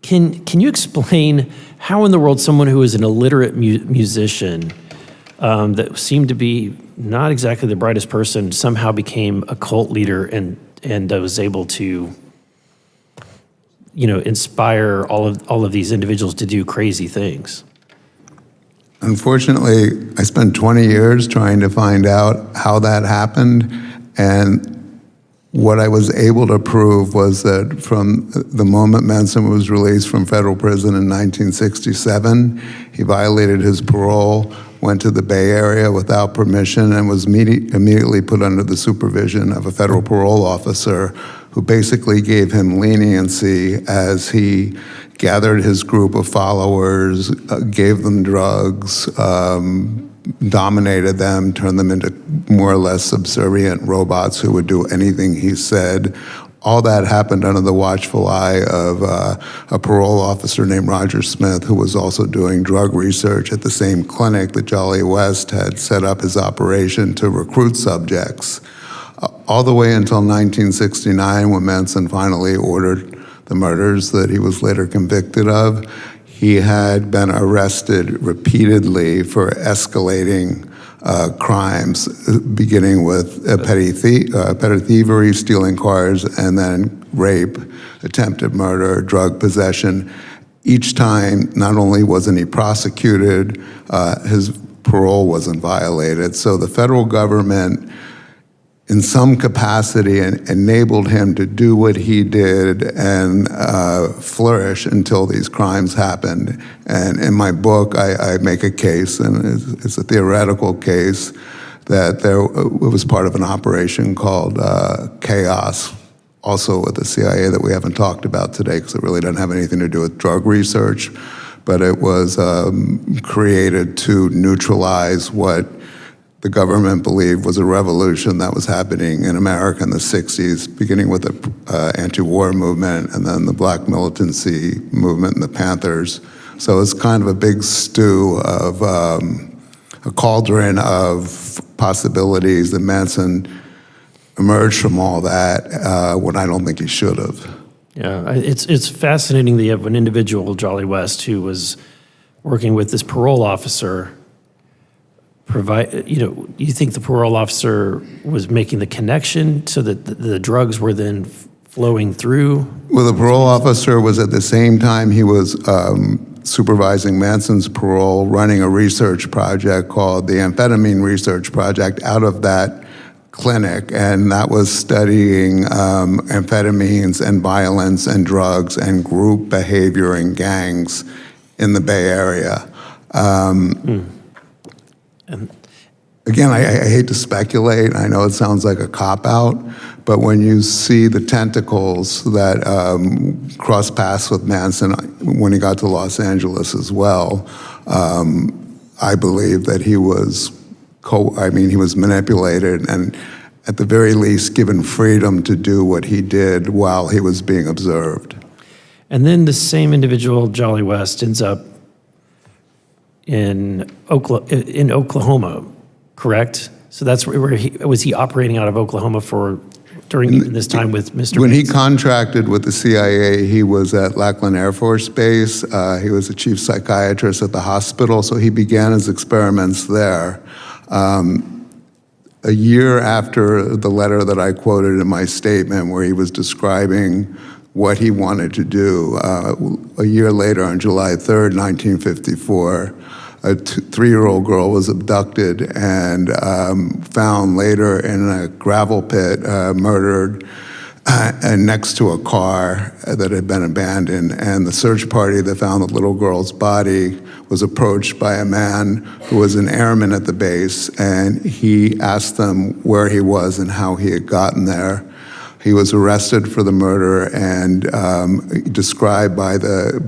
can you explain how in the world someone who is an illiterate musician that seemed to be not exactly the brightest person somehow became a cult leader and was able to, inspire all of these individuals to do crazy things? Unfortunately, I spent 20 years trying to find out how that happened, and what I was able to prove was that from the moment Manson was released from federal prison in 1967, he violated his parole, went to the Bay Area without permission, and was immediately put under the supervision of a federal parole officer who basically gave him leniency as he gathered his group of followers, gave them drugs, dominated them, turned them into more or less subservient robots who would do anything he said. All that happened under the watchful eye of a parole officer named Roger Smith, who was also doing drug research at the same clinic that Jolly West had set up his operation to recruit subjects. All the way until 1969, when Manson finally ordered the murders that he was later convicted of, he had been arrested repeatedly for escalating crimes, beginning with petty thievery, stealing cars, and then rape, attempted murder, drug possession. Each time, not only wasn't he prosecuted, his parole wasn't violated. So the federal government, in some capacity, enabled him to do what he did and flourish until these crimes happened. And in my book, I make a case, and it's a theoretical case, that it was part of an operation called Chaos, also with the CIA, that we haven't talked about today because it really doesn't have anything to do with drug research, but it was created to neutralize what the government believed was a revolution that was happening in America in the 60s, beginning with the anti-war movement and then the black militancy movement and the Panthers. So it's kind of a big stew of a cauldron of possibilities that Manson emerged from all that when I don't think he should have. Yeah, it's fascinating that you have an individual, Jolly West, who was working with this parole officer. You think the parole officer was making the connection so that the drugs were then flowing through? Well, the parole officer was at the same time he was supervising Manson's parole, running a research project called the Amphetamine Research Project out of that clinic, and that was studying amphetamines and violence and drugs and group behavior and gangs in the Bay Area. Again, I hate to speculate. I know it sounds like a cop-out, but when you see the tentacles that cross paths with Manson when he got to Los Angeles as well, I believe that he was he was manipulated and at the very least given freedom to do what he did while he was being observed. And then the same individual, Jolly West, ends up in Oklahoma, correct? So that's where he operating out of Oklahoma during this time with Mr. When he Manson? contracted with the CIA, he was at Lackland Air Force Base. He was a chief psychiatrist at the hospital, so he began his experiments there. A year after the letter that I quoted in my statement where he was describing what he wanted to do, a year later on July 3rd, 1954, a 3-year-old girl was abducted and found later in a gravel pit, murdered, and next to a car that had been abandoned. And the search party that found the little girl's body was approached by a man who was an airman at the base, and he asked them where he was and how he had gotten there. He was arrested for the murder and described by the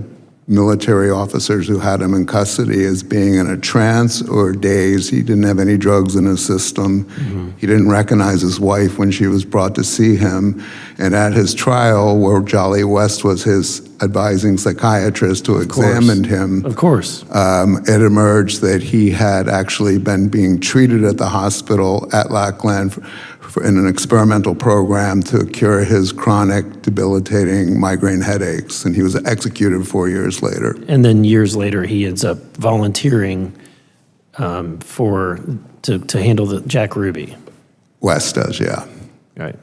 military officers who had him in custody as being in a trance or dazed. He didn't have any drugs in his system. Mm-hmm. He didn't recognize his wife when she was brought to see him. And at his trial, where Jolly West was his advising psychiatrist who examined him, of course, it emerged that he had actually been being treated at the hospital at Lackland in an experimental program to cure his chronic, debilitating migraine headaches, and he was executed 4 years later. And then years later, he ends up volunteering to handle the Jack Ruby. West does, yeah. Right.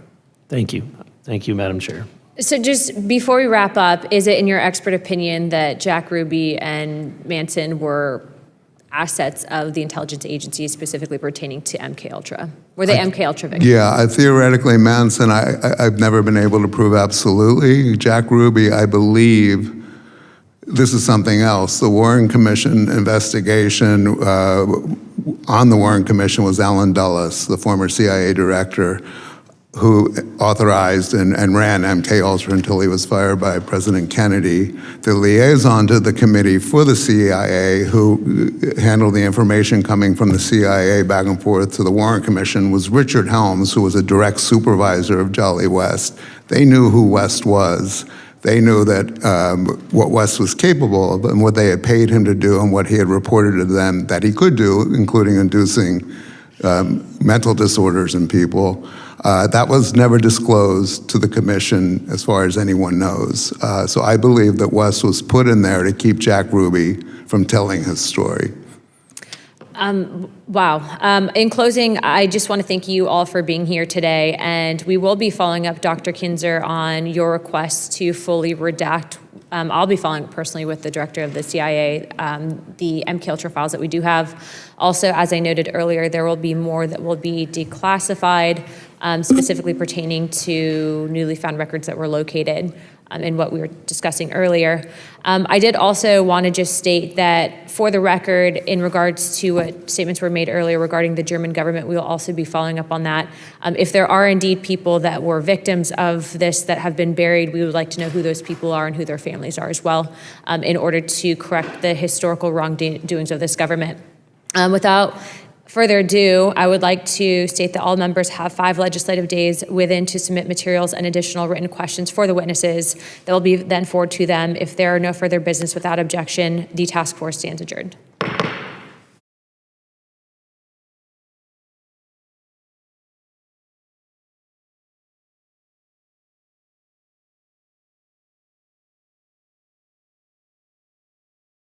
Thank you. Thank you, Madam Chair. So just before we wrap up, is it in your expert opinion that Jack Ruby and Manson were assets of the intelligence agencies specifically pertaining to MKUltra? Were they MKUltra victims? Yeah, theoretically, Manson, I've never been able to prove absolutely. Jack Ruby, I believe, this is something else. The Warren Commission investigation, on the Warren Commission was Alan Dulles, the former CIA director, who authorized and ran MKUltra until he was fired by President Kennedy. The liaison to the committee for the CIA, who handled the information coming from the CIA back and forth to the Warren Commission, was Richard Helms, who was a direct supervisor of Jolly West. They knew who West was. They knew that what West was capable of and what they had paid him to do and what he had reported to them that he could do, including inducing mental disorders in people. That was never disclosed to the commission as far as anyone knows. So I believe that West was put in there to keep Jack Ruby from telling his story. Wow. In closing, I just want to thank you all for being here today, and we will be following up, Dr. Kinzer, on your request to fully redact. I'll be following up personally with the director of the CIA, the MKUltra files that we do have. Also, as I noted earlier, there will be more that will be declassified, specifically pertaining to newly found records that were located in what we were discussing earlier. I did also want to just state that, for the record, in regards to what statements were made earlier regarding the German government, we will also be following up on that. If there are indeed people that were victims of this that have been buried, we would like to know who those people are and who their families are as well, in order to correct the historical wrongdoings of this government. Without further ado, I would like to state that all members have 5 legislative days within to submit materials and additional written questions for the witnesses that will be then forwarded to them. If there are no further business without objection, the task force stands adjourned.